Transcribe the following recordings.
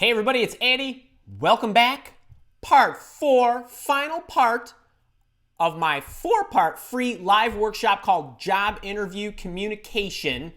Hey everybody, it's Andy. Welcome back. Part 4, final part of my 4-part free live workshop called Job Interview Communication.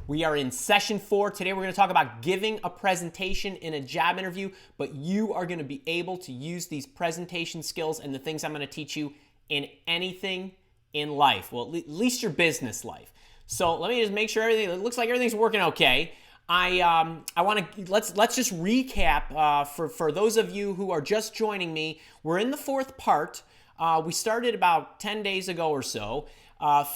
We are in session 4. Today we're going to talk about giving a presentation in a job interview, but you are going to be able to use these presentation skills and the things I'm going to teach you in anything in life. Well, at least your business life. So let me just make sure it looks like everything's working okay. I want to let's just recap for those of you who are just joining me. We're in the 4th part. We started about 10 days ago or so.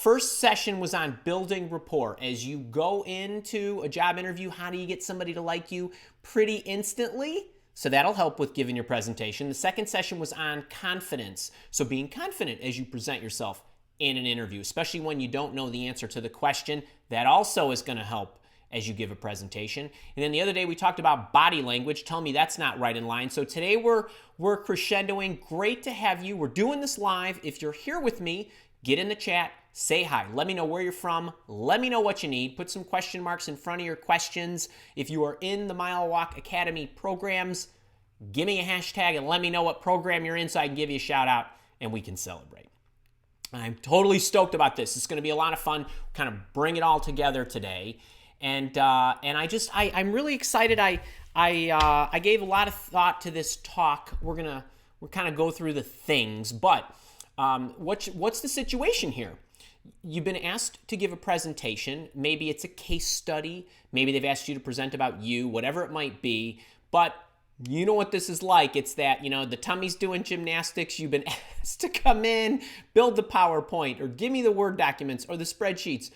First session was on building rapport. As you go into a job interview, how do you get somebody to like you pretty instantly? So that'll help with giving your presentation. The second session was on confidence. So being confident as you present yourself in an interview, especially when you don't know the answer to the question. That also is going to help as you give a presentation. And then the other day we talked about body language. Tell me that's not right in line. So today we're crescendoing. Great to have you. We're doing this live. If you're here with me, get in the chat, say hi. Let me know where you're from. Let me know what you need. Put some question marks in front of your questions. If you are in the Mile Walk Academy programs, give me a hashtag and let me know what program you're in so I can give you a shout out and we can celebrate. I'm totally stoked about this. It's going to be a lot of fun. Kind of bring it all together today. And I'm really excited. I gave a lot of thought to this talk. We're kind of go through the things, but what's the situation here? You've been asked to give a presentation. Maybe it's a case study. Maybe they've asked you to present about you, whatever it might be. But you know what this is like. It's that, the tummy's doing gymnastics. You've been asked to come in, build the PowerPoint, or give me the Word documents or the spreadsheets.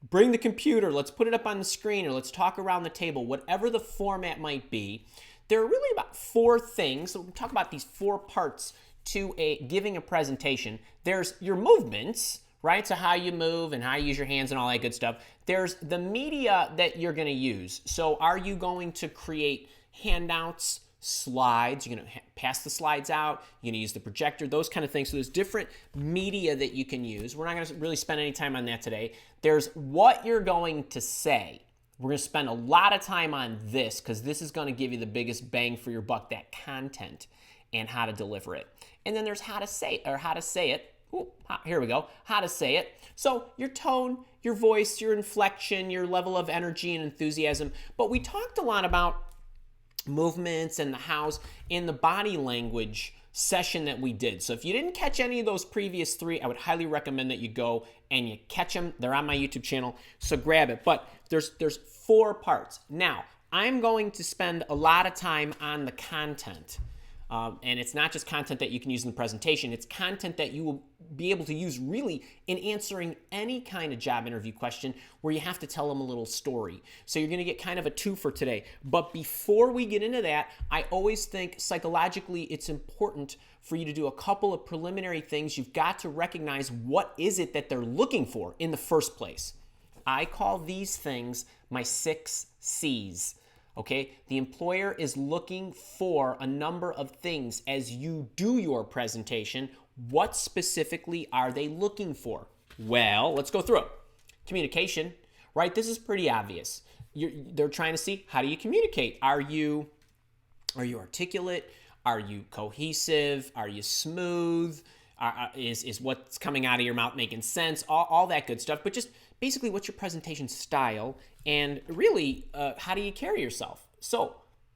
Bring the computer, let's put it up on the screen, or let's talk around the table, whatever the format might be. There are really about 4 things. So we'll talk about these 4 parts to giving a presentation. There's your movements, right? So how you move and how you use your hands and all that good stuff. There's the media that you're going to use. So are you going to create handouts, slides? You're going to pass the slides out. You're going to use the projector, those kind of things. So there's different media that you can use. We're not going to really spend any time on that today. There's what you're going to say. We're going to spend a lot of time on this because this is going to give you the biggest bang for your buck, that content and how to deliver it. And then there's how to say it. Ooh, here we go. How to say it. So your tone, your voice, your inflection, your level of energy and enthusiasm. But we talked a lot about movements and the hows in the body language session that we did. So if you didn't catch any of those previous 3, I would highly recommend that you go and you catch them. They're on my YouTube channel, so grab it. But there's 4 parts. Now, I'm going to spend a lot of time on the content. And it's not just content that you can use in the presentation. It's content that you will be able to use really in answering any kind of job interview question where you have to tell them a little story. So you're going to get kind of a 2 for today. But before we get into that, I always think psychologically it's important for you to do a couple of preliminary things. You've got to recognize what is it that they're looking for in the first place. I call these things my 6 C's. Okay, the employer is looking for a number of things as you do your presentation. What specifically are they looking for? Well, let's go through it. Communication, right? This is pretty obvious. They're trying to see, how do you communicate? Are you articulate? Are you cohesive? Are you smooth? Is what's coming out of your mouth making sense? All that good stuff. But just basically, what's your presentation style? And really, how do you carry yourself? So,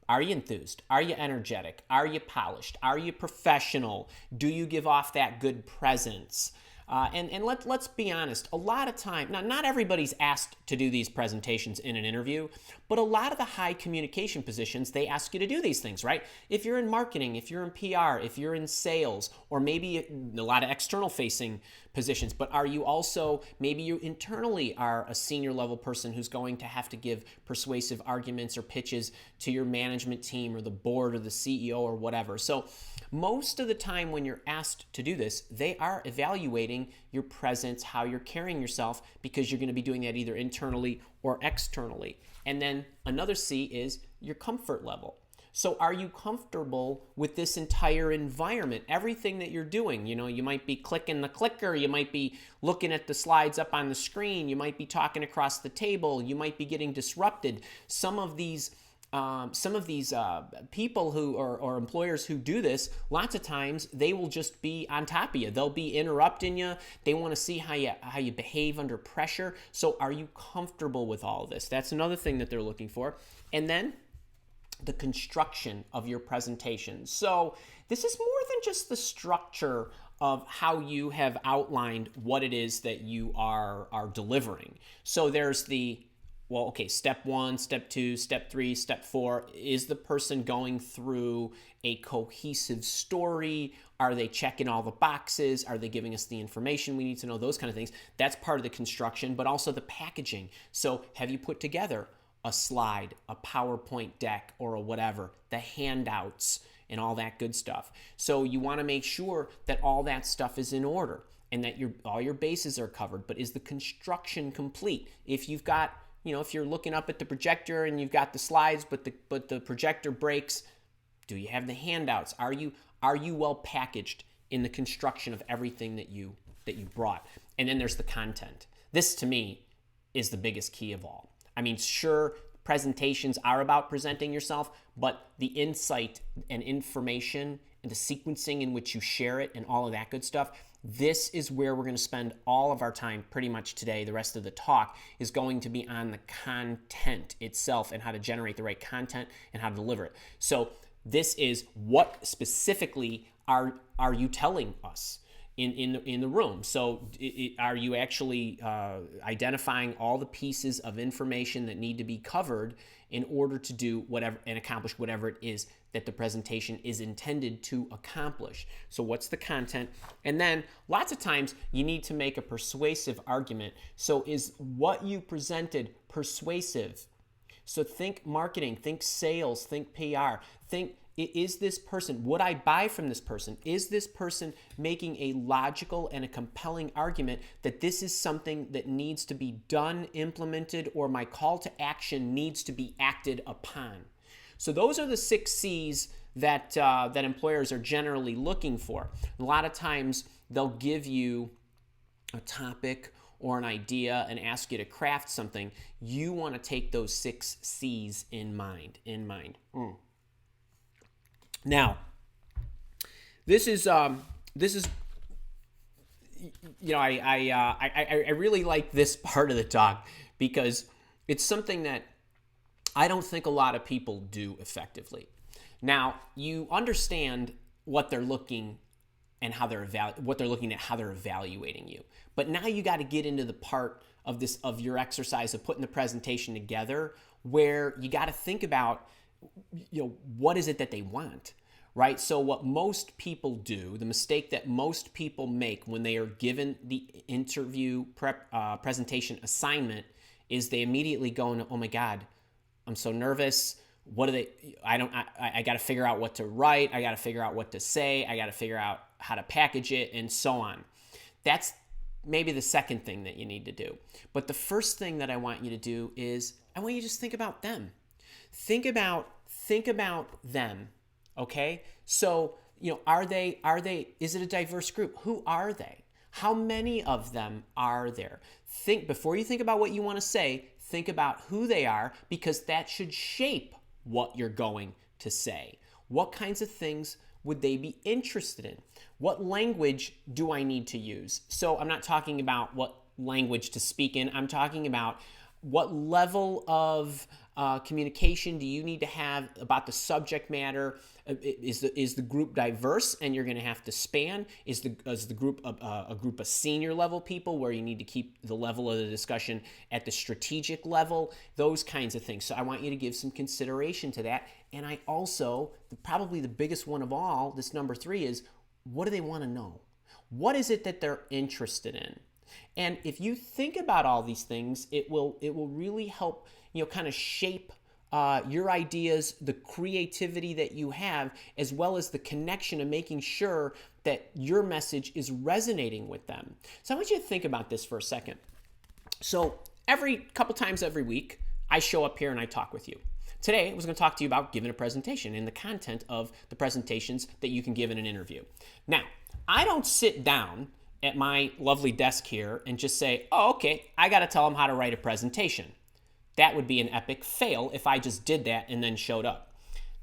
are you enthused? Are you energetic? Are you polished? Are you professional? Do you give off that good presence? And let's be honest, a lot of time, now not everybody's asked to do these presentations in an interview, but a lot of the high communication positions, they ask you to do these things, right? If you're in marketing, if you're in PR, if you're in sales, or maybe a lot of external facing positions, but are you also, maybe you internally are a senior level person who's going to have to give persuasive arguments or pitches to your management team or the board or the CEO or whatever. So most of the time when you're asked to do this, they are evaluating your presence, how you're carrying yourself, because you're going to be doing that either internally or externally. And then another C is your comfort level. So are you comfortable with this entire environment, everything that you're doing? You might be clicking the clicker, you might be looking at the slides up on the screen, you might be talking across the table, you might be getting disrupted. Some of these some of these people who or employers who do this, lots of times they will just be on top of you. They'll be interrupting you. They want to see how you behave under pressure. So are you comfortable with all of this? That's another thing that they're looking for. And then the construction of your presentation. So this is more than just the structure of how you have outlined what it is that you are delivering. So there's step 1, step 2, step 3, step 4. Is the person going through a cohesive story? Are they checking all the boxes? Are they giving us the information we need to know? Those kind of things. That's part of the construction, but also the packaging. So have you put together a slide, a PowerPoint deck, or a whatever, the handouts, and all that good stuff? So you want to make sure that all that stuff is in order and that all your bases are covered. But is the construction complete? If you've got, if you're looking up at the projector and you've got the slides, but the projector breaks, do you have the handouts? Are you well packaged in the construction of everything that you brought? And then there's the content. This, to me, is the biggest key of all. I mean, sure, presentations are about presenting yourself, but the insight and information and the sequencing in which you share it and all of that good stuff, this is where we're going to spend all of our time pretty much today. The rest of the talk is going to be on the content itself and how to generate the right content and how to deliver it. So this is what specifically are you telling us in the room? So are you actually identifying all the pieces of information that need to be covered in order to do whatever and accomplish whatever it is that the presentation is intended to accomplish? So what's the content? And then lots of times you need to make a persuasive argument. So is what you presented persuasive? So think marketing, think sales, think PR, think, is this person, would I buy from this person? Is this person making a logical and a compelling argument that this is something that needs to be done, implemented, or my call to action needs to be acted upon? So those are the 6 C's that employers are generally looking for. A lot of times they'll give you a topic or an idea and ask you to craft something. You want to take those 6 C's in mind. Now, this is I really like this part of the talk because it's something that I don't think a lot of people do effectively. Now, you understand what they're looking and how they're looking at how they're evaluating you. But now you got to get into the part of your exercise of putting the presentation together where you got to think about what is it that they want, right? So what most people do, the mistake that most people make when they are given the interview presentation assignment is they immediately go into, oh my God, I'm so nervous. I got to figure out what to write. I got to figure out what to say. I got to figure out how to package it and so on. That's maybe the second thing that you need to do. But the first thing that I want you to do is I want you to just think about them. Think about them, okay? So, is it a diverse group? Who are they? How many of them are there? Before you think about what you want to say, think about who they are because that should shape what you're going to say. What kinds of things would they be interested in? What language do I need to use? So I'm not talking about what language to speak in. I'm talking about what level of communication do you need to have about the subject matter? Is the group diverse and you're going to have to span? Is the group a group of senior level people where you need to keep the level of the discussion at the strategic level? Those kinds of things. So I want you to give some consideration to that. And I also, probably the biggest one of all, this number 3 is, what do they want to know? What is it that they're interested in? And if you think about all these things, it will really help, kind of shape your ideas, the creativity that you have, as well as the connection and making sure that your message is resonating with them. So I want you to think about this for a second. So every couple times every week, I show up here and I talk with you. Today, I was going to talk to you about giving a presentation and the content of the presentations that you can give in an interview. Now, I don't sit down at my lovely desk here and just say, oh, okay, I got to tell them how to write a presentation. That would be an epic fail if I just did that and then showed up.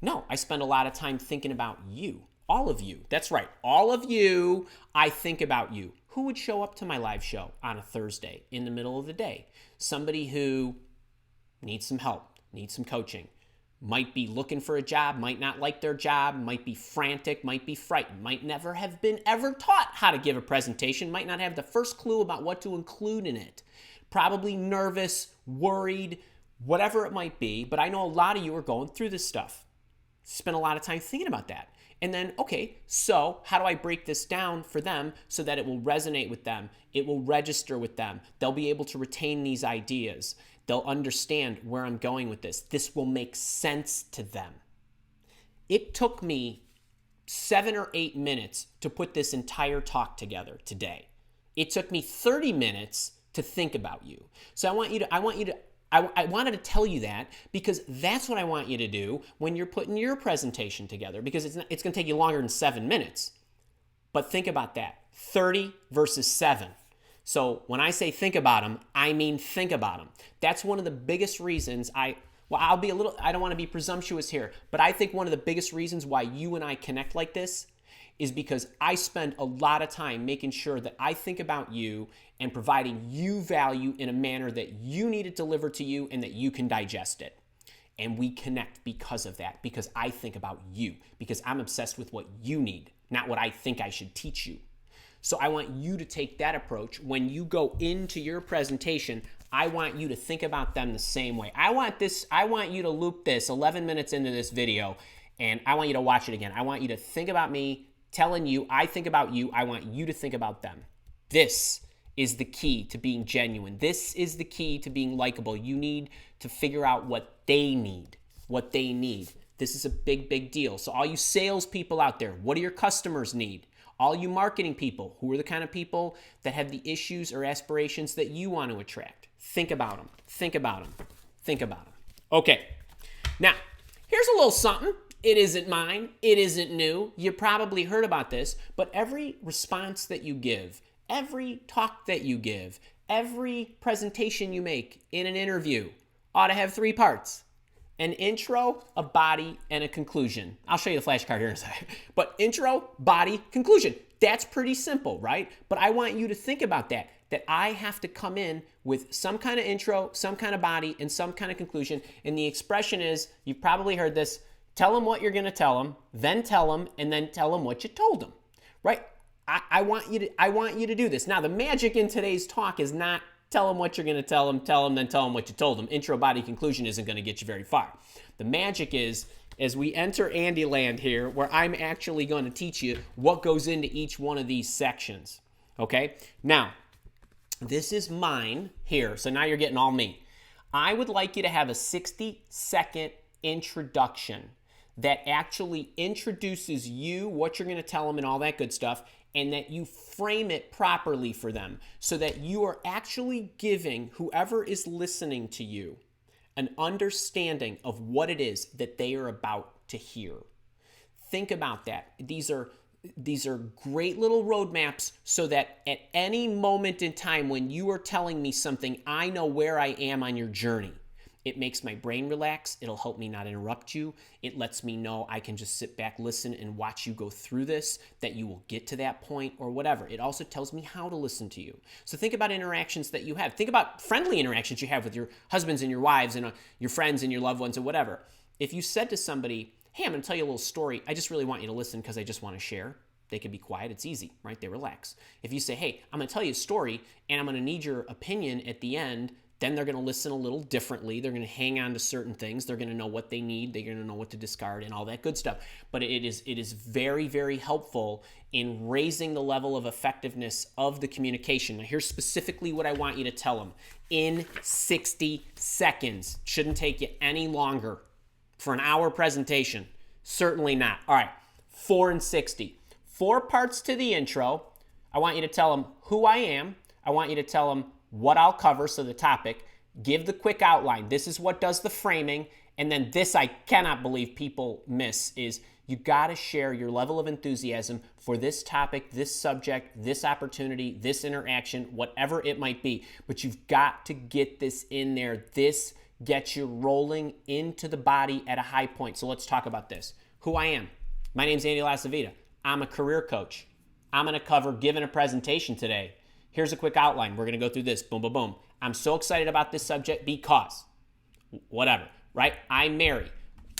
No, I spend a lot of time thinking about you. All of you. That's right. All of you, I think about you. Who would show up to my live show on a Thursday in the middle of the day? Somebody who needs some help, needs some coaching, might be looking for a job, might not like their job, might be frantic, might be frightened, might never have been ever taught how to give a presentation, might not have the first clue about what to include in it. Probably nervous, worried, whatever it might be, but I know a lot of you are going through this stuff. Spend a lot of time thinking about that. And then, okay, so how do I break this down for them so that it will resonate with them? It will register with them. They'll be able to retain these ideas. They'll understand where I'm going with this. This will make sense to them. It took me 7 or 8 minutes to put this entire talk together today. It took me 30 minutes to think about you. So I wanted to tell you that because that's what I want you to do when you're putting your presentation together, because it's going to take you longer than 7 minutes. But think about that, 30 versus 7. So when I say think about them, I mean think about them. That's one of the biggest reasons I don't want to be presumptuous here, but I think one of the biggest reasons why you and I connect like this is because I spend a lot of time making sure that I think about you and providing you value in a manner that you need it delivered to you and that you can digest it. And we connect because of that, because I think about you, because I'm obsessed with what you need, not what I think I should teach you. So I want you to take that approach. When you go into your presentation, I want you to think about them the same way. I want you to loop this 11 minutes into this video, and I want you to watch it again. I want you to think about me telling you I think about you. I want you to think about them. This is the key to being genuine. This is the key to being likable. You need to figure out what they need. This is a big, big deal. So all you salespeople out there, what do your customers need? All you marketing people, who are the kind of people that have the issues or aspirations that you want to attract? Think about them. Okay, now, here's a little something. It isn't mine. It isn't new. You probably heard about this, but every response that you give, every talk that you give, every presentation you make in an interview ought to have 3 parts. An intro, a body, and a conclusion. I'll show you the flashcard here in a second. But intro, body, conclusion. That's pretty simple, right? But I want you to think about that I have to come in with some kind of intro, some kind of body, and some kind of conclusion. And the expression is, you've probably heard this, tell them what you're going to tell them, then tell them, and then tell them what you told them, right? I want you to do this. Now, the magic in today's talk is not tell them what you're going to tell them, then tell them what you told them. Intro, body, conclusion isn't going to get you very far. The magic is, as we enter Andy land here, where I'm actually going to teach you what goes into each one of these sections, okay? Now, this is mine here, so now you're getting all me. I would like you to have a 60-second introduction that actually introduces you, what you're going to tell them, and all that good stuff, and that you frame it properly for them so that you are actually giving whoever is listening to you an understanding of what it is that they are about to hear. Think about that. These are great little roadmaps so that at any moment in time when you are telling me something, I know where I am on your journey. It makes my brain relax. It'll help me not interrupt you. It lets me know I can just sit back, listen, and watch you go through this, that you will get to that point or whatever. It also tells me how to listen to you. So think about interactions that you have. Think about friendly interactions you have with your husbands and your wives and your friends and your loved ones and whatever. If you said to somebody, hey, I'm going to tell you a little story. I just really want you to listen because I just want to share. They can be quiet. It's easy, right? They relax. If you say, hey, I'm going to tell you a story and I'm going to need your opinion at the end, then they're going to listen a little differently. They're going to hang on to certain things. They're going to know what they need. They're going to know what to discard and all that good stuff. But it is very, very helpful in raising the level of effectiveness of the communication. Now, here's specifically what I want you to tell them. In 60 seconds. Shouldn't take you any longer. For an hour presentation, certainly not. All right, 4 and 60. 4 parts to the intro. I want you to tell them who I am. I want you to tell them what I'll cover, so the topic. Give the quick outline. This is what does the framing. And then this I cannot believe people miss is you got to share your level of enthusiasm for this topic, this subject, this opportunity, this interaction, whatever it might be. But you've got to get this in there. This get you rolling into the body at a high point. So let's talk about this. Who I am. My name's Andrew LaCivita. I'm a career coach. I'm going to cover giving a presentation today. Here's a quick outline. We're going to go through this. Boom, boom, boom. I'm so excited about this subject because whatever, right? I'm Mary.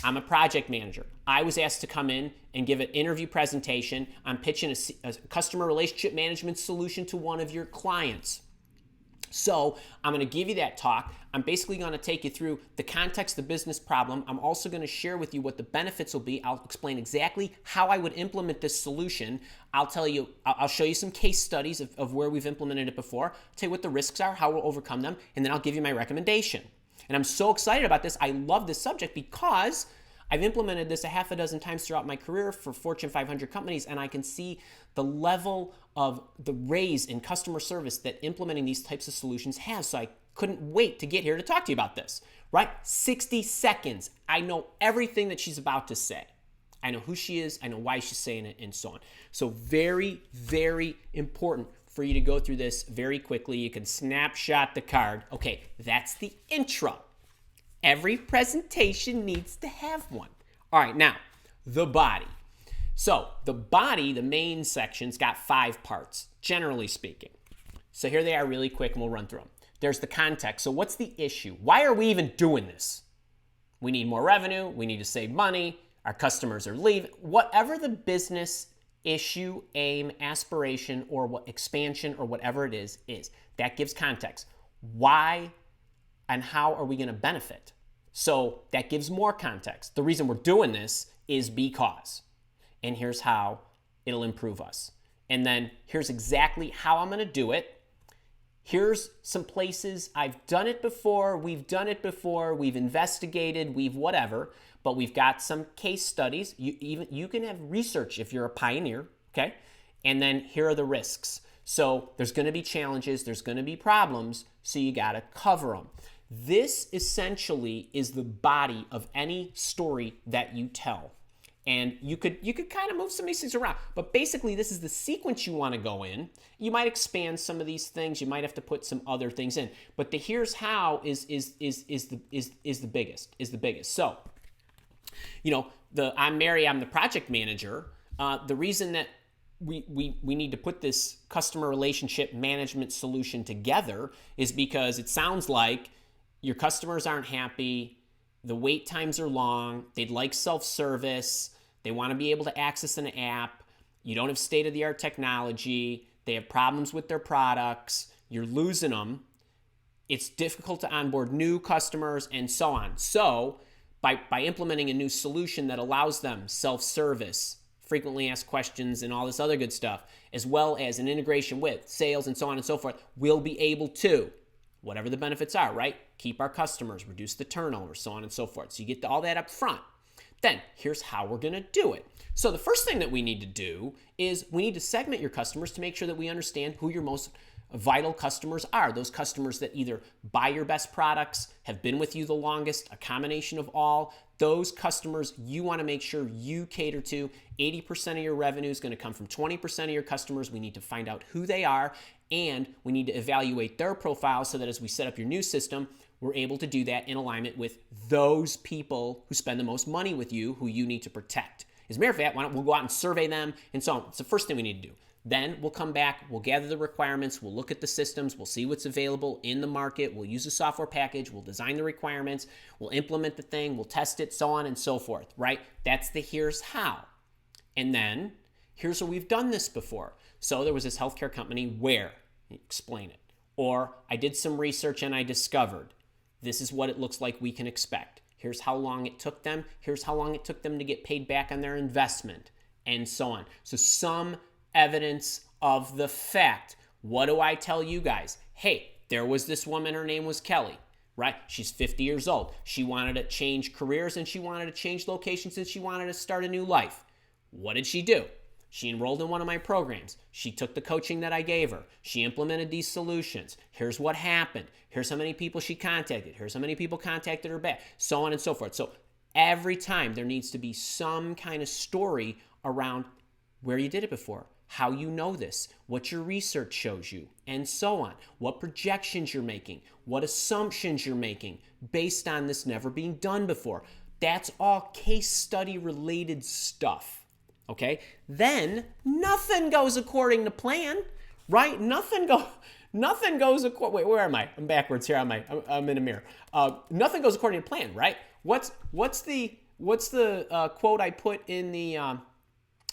I'm a project manager. I was asked to come in and give an interview presentation. I'm pitching a customer relationship management solution to one of your clients. So I'm going to give you that talk. I'm basically going to take you through the context of the business problem. I'm also going to share with you what the benefits will be. I'll explain exactly how I would implement this solution. I'll show you some case studies of where we've implemented it before. I'll tell you what the risks are, how we'll overcome them, and then I'll give you my recommendation. And I'm so excited about this. I love this subject because I've implemented this a half a dozen times throughout my career for Fortune 500 companies, and I can see the level of the raise in customer service that implementing these types of solutions has. So I couldn't wait to get here to talk to you about this, right? 60 seconds. I know everything that she's about to say. I know who she is. I know why she's saying it, and so on. So very, very important for you to go through this very quickly. You can snapshot the card. Okay, that's the intro. Every presentation needs to have one. All right, now, the body. So the body, the main section's got 5 parts, generally speaking. So here they are really quick, and we'll run through them. There's the context. So what's the issue? Why are we even doing this? We need more revenue. We need to save money. Our customers are leaving. Whatever the business issue, aim, aspiration, or what expansion or whatever it is, that gives context. Why and how are we going to benefit? So that gives more context. The reason we're doing this is because, and here's how it'll improve us. And then here's exactly how I'm going to do it. Here's some places I've done it before, we've done it before, we've investigated, we've whatever, but we've got some case studies. You can have research if you're a pioneer, okay? And then here are the risks. So there's going to be challenges, there's going to be problems, so you got to cover them. This essentially is the body of any story that you tell. And you could kind of move some of these things around, but basically this is the sequence you want to go in. You might expand some of these things. You might have to put some other things in, but the here's how is the biggest. So, I'm Mary. I'm the project manager. The reason that we need to put this customer relationship management solution together is because it sounds like your customers aren't happy. The wait times are long. They'd like self-service. They want to be able to access an app. You don't have state-of-the-art technology. They have problems with their products. You're losing them. It's difficult to onboard new customers and so on. So by implementing a new solution that allows them self-service, frequently asked questions, and all this other good stuff, as well as an integration with sales and so on and so forth, we'll be able to, whatever the benefits are, right? Keep our customers, reduce the turnover, so on and so forth. So you get all that up front. Then here's how we're going to do it. So the first thing that we need to do is we need to segment your customers to make sure that we understand who your most vital customers are. Those customers that either buy your best products, have been with you the longest, a combination of all. Those customers you want to make sure you cater to. 80% of your revenue is going to come from 20% of your customers. We need to find out who they are, and we need to evaluate their profile so that as we set up your new system, we're able to do that in alignment with those people who spend the most money with you, who you need to protect. As a matter of fact, we'll go out and survey them and so on. It's the first thing we need to do. Then we'll come back, we'll gather the requirements, we'll look at the systems, we'll see what's available in the market, we'll use a software package, we'll design the requirements, we'll implement the thing, we'll test it, so on and so forth, right? That's the here's how. And then here's where we've done this before. So there was this healthcare company where, explain it. Or I did some research and I discovered this is what it looks like we can expect. Here's how long it took them. Here's how long it took them to get paid back on their investment, and so on. So some evidence of the fact. What do I tell you guys? Hey, there was this woman, her name was Kelly, right? She's 50 years old. She wanted to change careers and she wanted to change locations and she wanted to start a new life. What did she do? She enrolled in one of my programs. She took the coaching that I gave her. She implemented these solutions. Here's what happened. Here's how many people she contacted. Here's how many people contacted her back, so on and so forth. So every time there needs to be some kind of story around where you did it before, how you know this, what your research shows you, and so on. What projections you're making, what assumptions you're making based on this never being done before. That's all case study related stuff, okay? Then nothing goes according to plan, right? Nothing goes according, wait, where am I? I'm backwards here. I'm in a mirror. Nothing goes according to plan, right? What's the quote I put in the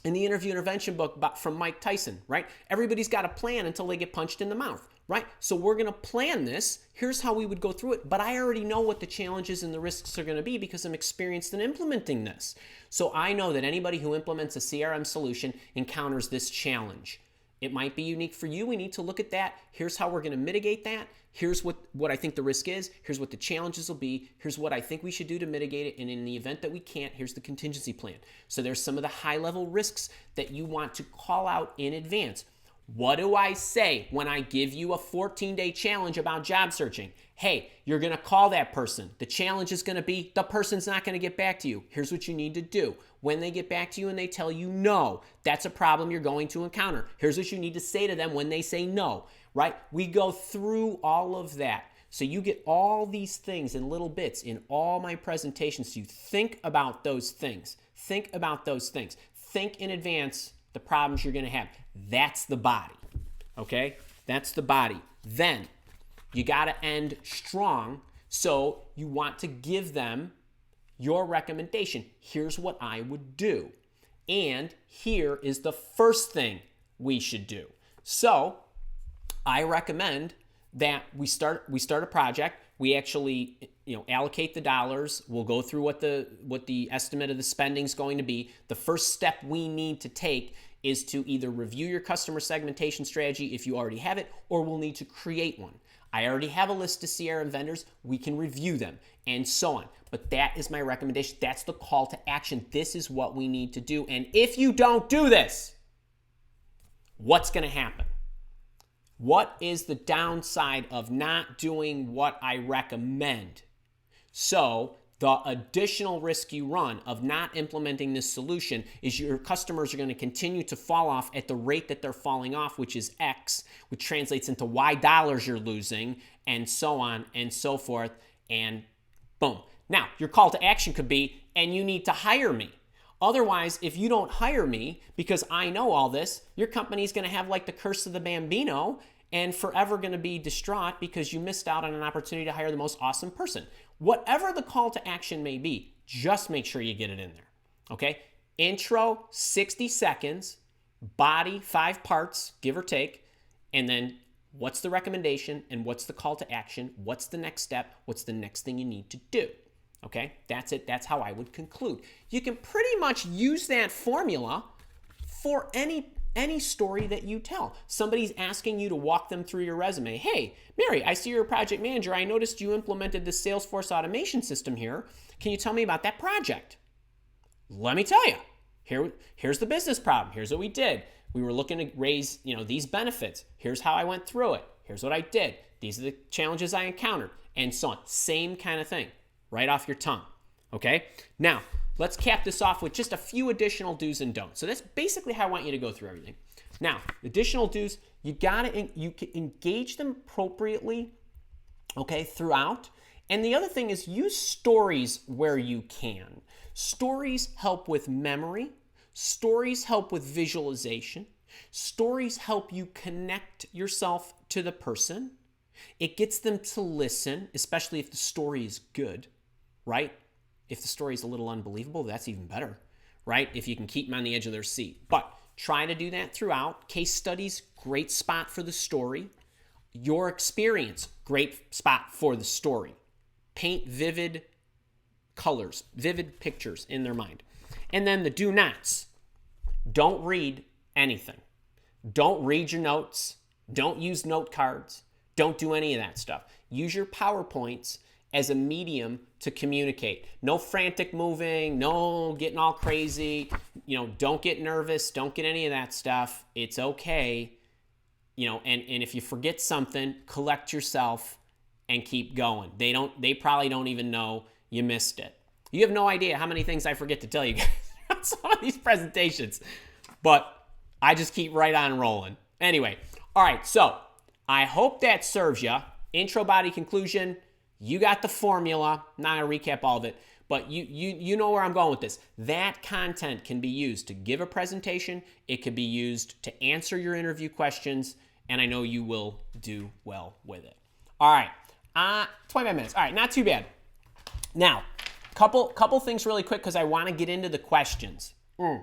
interview intervention book from Mike Tyson, right? Everybody's got a plan until they get punched in the mouth, right? So we're going to plan this. Here's how we would go through it. But I already know what the challenges and the risks are going to be because I'm experienced in implementing this. So I know that anybody who implements a CRM solution encounters this challenge. It might be unique for you. We need to look at that. Here's how we're going to mitigate that. Here's what I think the risk is. Here's what the challenges will be. Here's what I think we should do to mitigate it. And in the event that we can't, here's the contingency plan. So there's some of the high-level risks that you want to call out in advance. What do I say when I give you a 14-day challenge about job searching? Hey, you're going to call that person. The challenge is going to be the person's not going to get back to you. Here's what you need to do. When they get back to you and they tell you no, that's a problem you're going to encounter. Here's what you need to say to them when they say no, right? We go through all of that. So you get all these things in little bits in all my presentations. So you think about those things. Think about those things. Think in advance the problems you're going to have. That's the body, okay? That's the body. Then you got to end strong, so you want to give them your recommendation. Here's what I would do. And here is the first thing we should do. So I recommend that we start a project. We actually, allocate the dollars. We'll go through what the estimate of the spending is going to be. The first step we need to take is to either review your customer segmentation strategy if you already have it, or we'll need to create one. I already have a list of CRM vendors. We can review them and so on. But that is my recommendation. That's the call to action. This is what we need to do. And if you don't do this, what's going to happen? What is the downside of not doing what I recommend? So the additional risk you run of not implementing this solution is your customers are going to continue to fall off at the rate that they're falling off, which is X, which translates into Y dollars you're losing, and so on and so forth, and boom. Now, your call to action could be, and you need to hire me. Otherwise, if you don't hire me, because I know all this, your company is going to have like the curse of the Bambino and forever going to be distraught because you missed out on an opportunity to hire the most awesome person. Whatever the call to action may be, just make sure you get it in there, okay? Intro, 60 seconds, body, 5 parts, give or take, and then what's the recommendation and what's the call to action? What's the next step? What's the next thing you need to do? Okay, that's it. That's how I would conclude. You can pretty much use that formula for any story that you tell. Somebody's asking you to walk them through your resume. Hey, Mary, I see you're a project manager. I noticed you implemented the Salesforce automation system here. Can you tell me about that project? Let me tell you. Here's the business problem. Here's what we did. We were looking to raise, these benefits. Here's how I went through it. Here's what I did. These are the challenges I encountered, and so on. Same kind of thing. Right off your tongue, okay? Now, let's cap this off with just a few additional do's and don'ts. So that's basically how I want you to go through everything. Now, additional do's, you can engage them appropriately, okay, throughout. And the other thing is use stories where you can. Stories help with memory. Stories help with visualization. Stories help you connect yourself to the person. It gets them to listen, especially if the story is good. Right? If the story is a little unbelievable, that's even better, right? If you can keep them on the edge of their seat. But try to do that throughout. Case studies, great spot for the story. Your experience, great spot for the story. Paint vivid colors, vivid pictures in their mind. And then the do nots. Don't read anything. Don't read your notes. Don't use note cards. Don't do any of that stuff. Use your PowerPoints as a medium to communicate. No frantic moving, no getting all crazy, don't get nervous, don't get any of that stuff. It's okay, and if you forget something, collect yourself and keep going. They probably don't even know you missed it. You have no idea how many things I forget to tell you guys on some of these presentations. But I just keep right on rolling. Anyway, all right, so I hope that serves you. Intro, body, conclusion. You got the formula. Not going to recap all of it, but you know where I'm going with this. That content can be used to give a presentation. It could be used to answer your interview questions, and I know you will do well with it. All right, 25 minutes. All right, not too bad. Now, couple things really quick because I want to get into the questions. You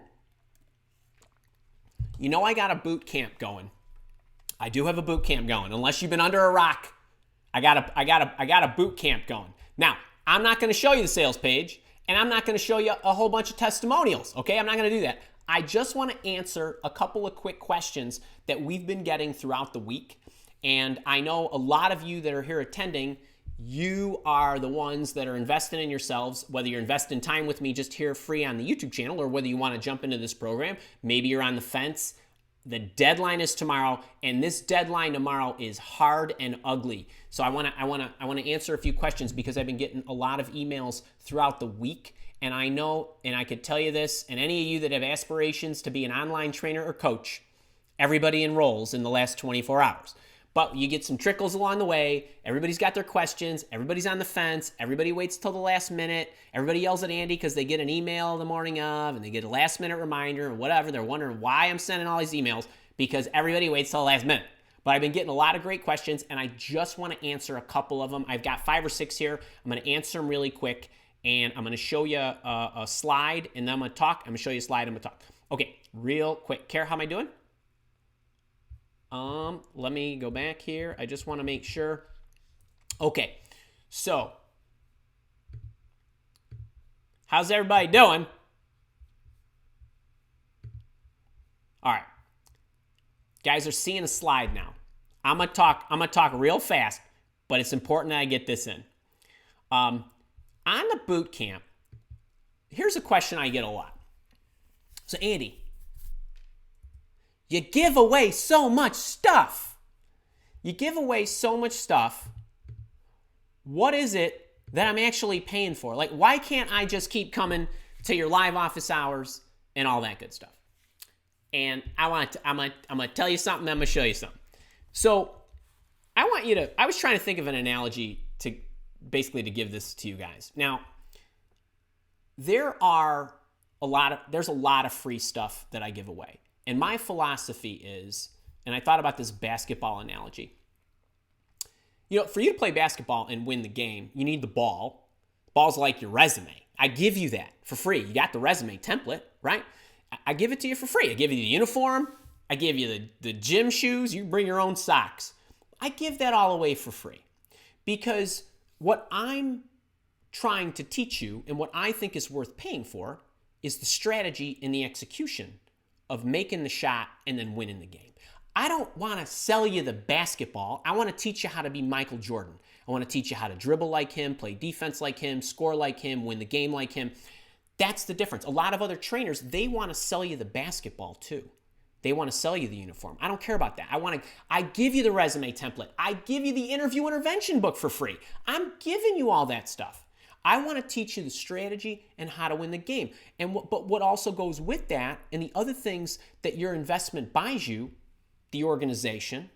know I got a boot camp going. I do have a boot camp going. Unless you've been under a rock, I got a boot camp going. Now, I'm not going to show you the sales page, and I'm not going to show you a whole bunch of testimonials, okay? I'm not going to do that. I just want to answer a couple of quick questions that we've been getting throughout the week. And I know a lot of you that are here attending, you are the ones that are investing in yourselves, whether you're investing time with me just here free on the YouTube channel or whether you want to jump into this program. Maybe you're on the fence. The deadline is tomorrow, and this deadline tomorrow is hard and ugly. So I want to answer a few questions because I've been getting a lot of emails throughout the week, and I know, and I could tell you this, and any of you that have aspirations to be an online trainer or coach, everybody enrolls in the last 24 hours. But you get some trickles along the way. Everybody's got their questions. Everybody's on the fence. Everybody waits till the last minute. Everybody yells at Andy because they get an email the morning of and they get a last minute reminder or whatever. They're wondering why I'm sending all these emails because everybody waits till the last minute. But I've been getting a lot of great questions and I just want to answer a couple of them. I've got 5 or 6 here. I'm going to answer them really quick and I'm going to show you a slide and then I'm going to talk. I'm going to show you a slide. I'm going to talk. Okay, real quick. Kara, how am I doing? Let me go back here. I just want to make sure. Okay, so how's everybody doing? All right, guys are seeing a slide now. I'm gonna talk real fast, but it's important that I get this in. On the boot camp, here's a question I get a lot. So Andy, you give away so much stuff. You give away so much stuff. What is it that I'm actually paying for? Like, why can't I just keep coming to your live office hours and all that good stuff? And I'm gonna tell you something. I'm gonna show you something. So I was trying to think of an analogy to basically to give this to you guys. Now, there's a lot of free stuff that I give away. And my philosophy is, and I thought about this basketball analogy. You know, for you to play basketball and win the game, you need the ball. The ball's like your resume. I give you that for free. You got the resume template, right? I give it to you for free. I give you the uniform. I give you the gym shoes. You bring your own socks. I give that all away for free because what I'm trying to teach you and what I think is worth paying for is the strategy and the execution of making the shot and then winning the game. I don't want to sell you the basketball. I want to teach you how to be Michael Jordan. I want to teach you how to dribble like him, play defense like him, score like him, win the game like him. That's the difference. A lot of other trainers, they want to sell you the basketball too. They want to sell you the uniform. I don't care about that. I give you the resume template. I give you the interview intervention book for free. I'm giving you all that stuff. I want to teach you the strategy and how to win the game. But what also goes with that and the other things that your investment buys you, the organization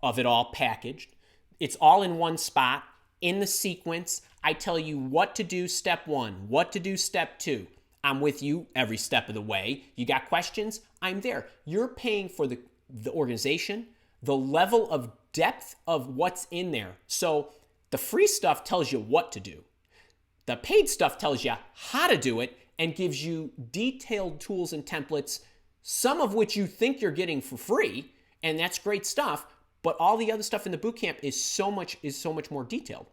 of it all packaged, it's all in one spot, in the sequence. I tell you what to do step 1, what to do step 2. I'm with you every step of the way. You got questions? I'm there. You're paying for the organization, the level of depth of what's in there. So the free stuff tells you what to do. The paid stuff tells you how to do it and gives you detailed tools and templates, some of which you think you're getting for free, and that's great stuff, but all the other stuff in the bootcamp is so much more detailed.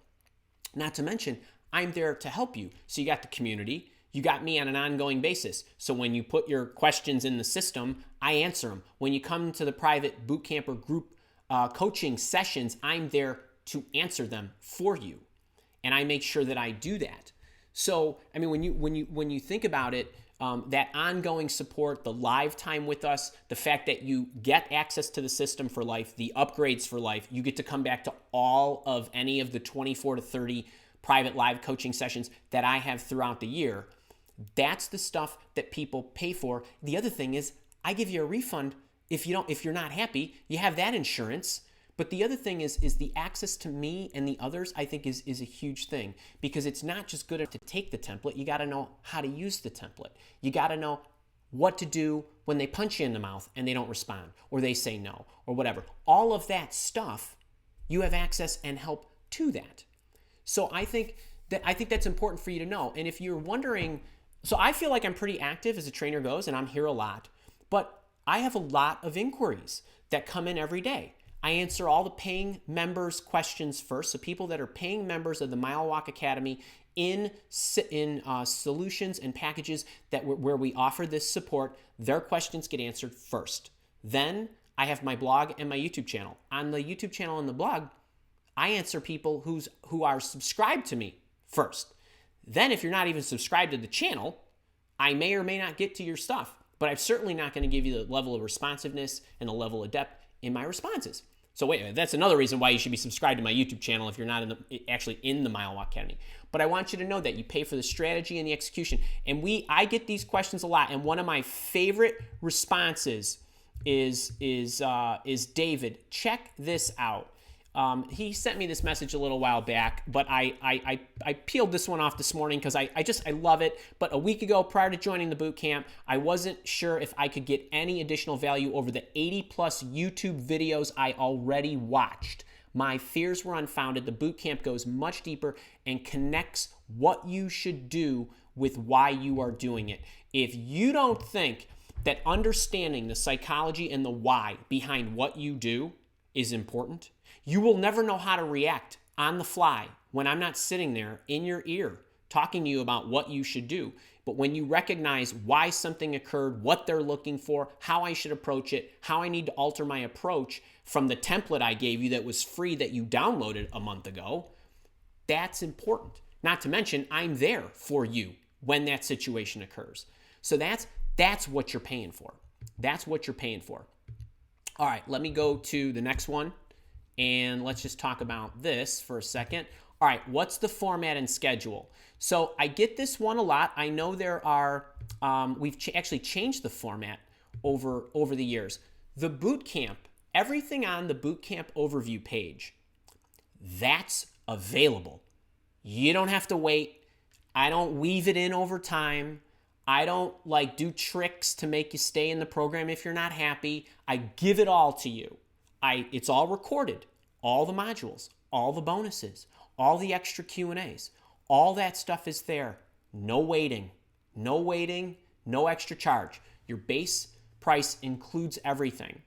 Not to mention, I'm there to help you. So you got the community, you got me on an ongoing basis. So when you put your questions in the system, I answer them. When you come to the private bootcamp or group coaching sessions, I'm there to answer them for you. And I make sure that I do that. So, I mean, when you think about it, that ongoing support, the live time with us, the fact that you get access to the system for life, the upgrades for life, you get to come back to all of any of the 24 to 30 private live coaching sessions that I have throughout the year. That's the stuff that people pay for. The other thing is I give you a refund if you're not happy, you have that insurance. But the other thing is the access to me and the others, I think is a huge thing, because it's not just good enough to take the template. You got to know how to use the template. You got to know what to do when they punch you in the mouth and they don't respond, or they say no, or whatever. All of that stuff, you have access and help to that. So I think that's important for you to know. And if you're wondering, so I feel like I'm pretty active as a trainer goes, and I'm here a lot, but I have a lot of inquiries that come in every day. I answer all the paying members' questions first. So people that are paying members of the Mile Walk Academy in solutions and packages where we offer this support, their questions get answered first. Then I have my blog and my YouTube channel. On the YouTube channel and the blog, I answer people who are subscribed to me first. Then if you're not even subscribed to the channel, I may or may not get to your stuff, but I'm certainly not going to give you the level of responsiveness and the level of depth in my responses. So wait, that's another reason why you should be subscribed to my YouTube channel if you're not actually in the Mile Walk Academy. But I want you to know that you pay for the strategy and the execution. And I get these questions a lot, and one of my favorite responses is David. Check this out. He sent me this message a little while back, but I peeled this one off this morning because I love it. But a week ago, prior to joining the boot camp, I wasn't sure if I could get any additional value over the 80 plus YouTube videos I already watched. My fears were unfounded. The boot camp goes much deeper and connects what you should do with why you are doing it. If you don't think that understanding the psychology and the why behind what you do is important, you will never know how to react on the fly when I'm not sitting there in your ear talking to you about what you should do. But when you recognize why something occurred, what they're looking for, how I should approach it, how I need to alter my approach from the template I gave you that was free that you downloaded a month ago, that's important. Not to mention, I'm there for you when that situation occurs. So that's what you're paying for. That's what you're paying for. All right, let me go to the next one. And let's just talk about this for a second. All right, what's the format and schedule? So I get this one a lot. I know there are, we've actually changed the format over the years. The boot camp, everything on the boot camp overview page, that's available. You don't have to wait. I don't weave it in over time. I don't do tricks to make you stay in the program if you're not happy. I give it all to you. It's all recorded, all the modules, all the bonuses, all the extra Q&As, all that stuff is there. No waiting, no extra charge. Your base price includes everything.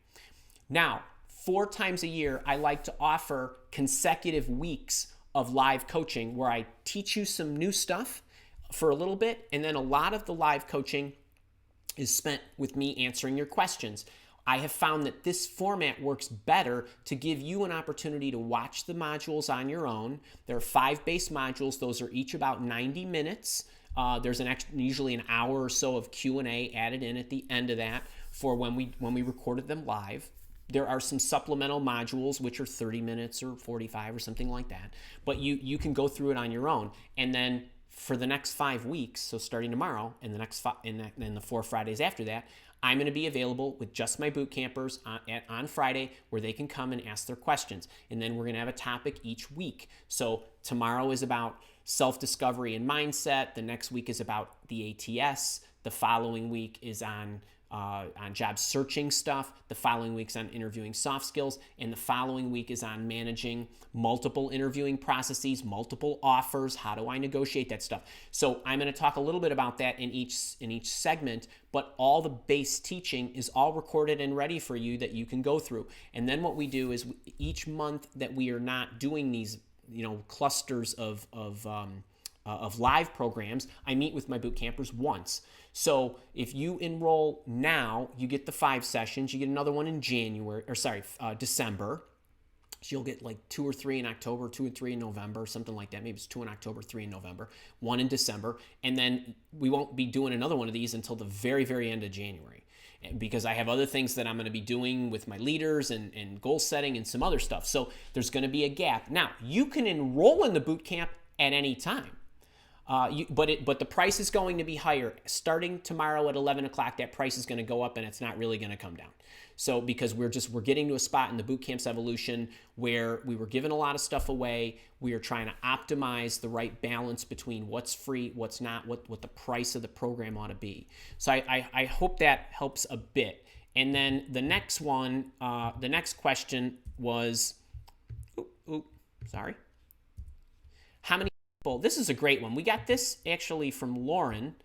Now, 4 times a year, I like to offer consecutive weeks of live coaching where I teach you some new stuff for a little bit, and then a lot of the live coaching is spent with me answering your questions. I have found that this format works better to give you an opportunity to watch the modules on your own. There are 5 base modules. Those are each about 90 minutes. There's usually an hour or so of Q&A added in at the end of that for when we recorded them live. There are some supplemental modules which are 30 minutes or 45 or something like that. But you can go through it on your own. And then for the next 5 weeks, so starting tomorrow and the 4 Fridays after that, I'm going to be available with just my boot campers on Friday where they can come and ask their questions. And then we're going to have a topic each week. So tomorrow is about self-discovery and mindset. The next week is about the ATS. The following week is on job searching stuff. The following week's on interviewing soft skills. And the following week is on managing multiple interviewing processes, multiple offers. How do I negotiate that stuff? So I'm going to talk a little bit about that in each segment, but all the base teaching is all recorded and ready for you that you can go through. And then what we do is each month that we are not doing these, clusters of live programs, I meet with my boot campers once. So if you enroll now, you get the 5 sessions. You get another one in December. So you'll get 2 or 3 in October, 2 or 3 in November, something like that. Maybe it's 2 in October, 3 in November, 1 in December. And then we won't be doing another one of these until the very, very end of January, because I have other things that I'm going to be doing with my leaders and goal setting and some other stuff. So there's going to be a gap. Now, you can enroll in the boot camp at any time. But the price is going to be higher. Starting tomorrow at 11 o'clock, that price is going to go up, and it's not really going to come down. So because we're getting to a spot in the boot camp's evolution where we were giving a lot of stuff away. We are trying to optimize the right balance between what's free, what's not, what the price of the program ought to be. So I hope that helps a bit. And then the next one, the next question was, sorry. How many people? This is a great one. We got this actually from Lauren.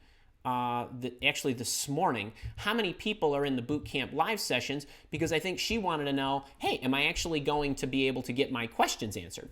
Actually this morning, how many people are in the boot camp live sessions, because I think she wanted to know, hey, am I actually going to be able to get my questions answered?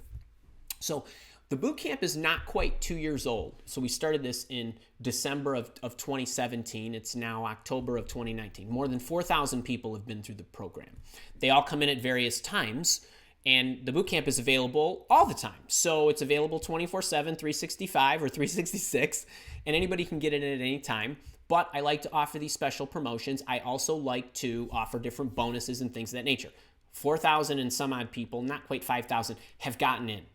So the boot camp is not quite 2 years old. So we started this in December of 2017. It's now October of 2019. More than 4,000 people have been through the program. They all come in at various times. And the bootcamp is available all the time. So it's available 24/7, 365 or 366, and anybody can get it at any time. But I like to offer these special promotions. I also like to offer different bonuses and things of that nature. 4,000 and some odd people, not quite 5,000, have gotten in.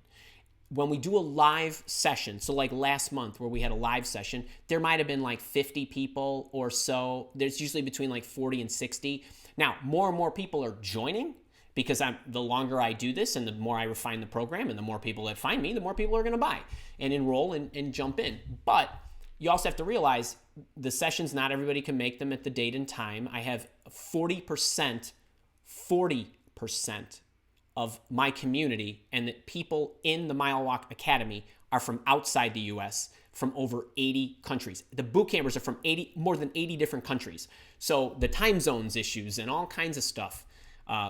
When we do a live session, so like last month where we had a live session, there might have been like 50 people or so. There's usually between like 40 and 60. Now, more and more people are joining, because the longer I do this and the more I refine the program and the more people that find me, the more people are going to buy and enroll and jump in. But you also have to realize the sessions, not everybody can make them at the date and time. I have 40% of my community and the people in the Mile Walk Academy are from outside the U.S., from over 80 countries. The boot campers are from more than 80 different countries. So the time zones issues and all kinds of stuff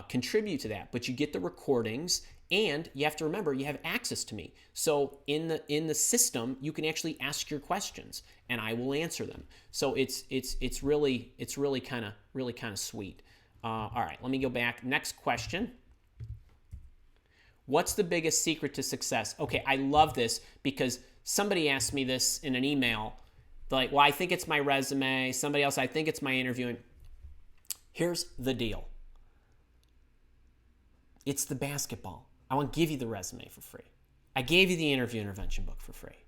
contribute to that, but you get the recordings, and you have to remember you have access to me. So in the system, you can actually ask your questions, and I will answer them. So it's really kind of sweet. All right, let me go back. Next question. What's the biggest secret to success? Okay, I love this because somebody asked me this in an email. They're like, well, I think it's my resume. Somebody else, I think it's my interviewing. Here's the deal. It's the basketball. I want to give you the resume for free. I gave you the interview intervention book for free.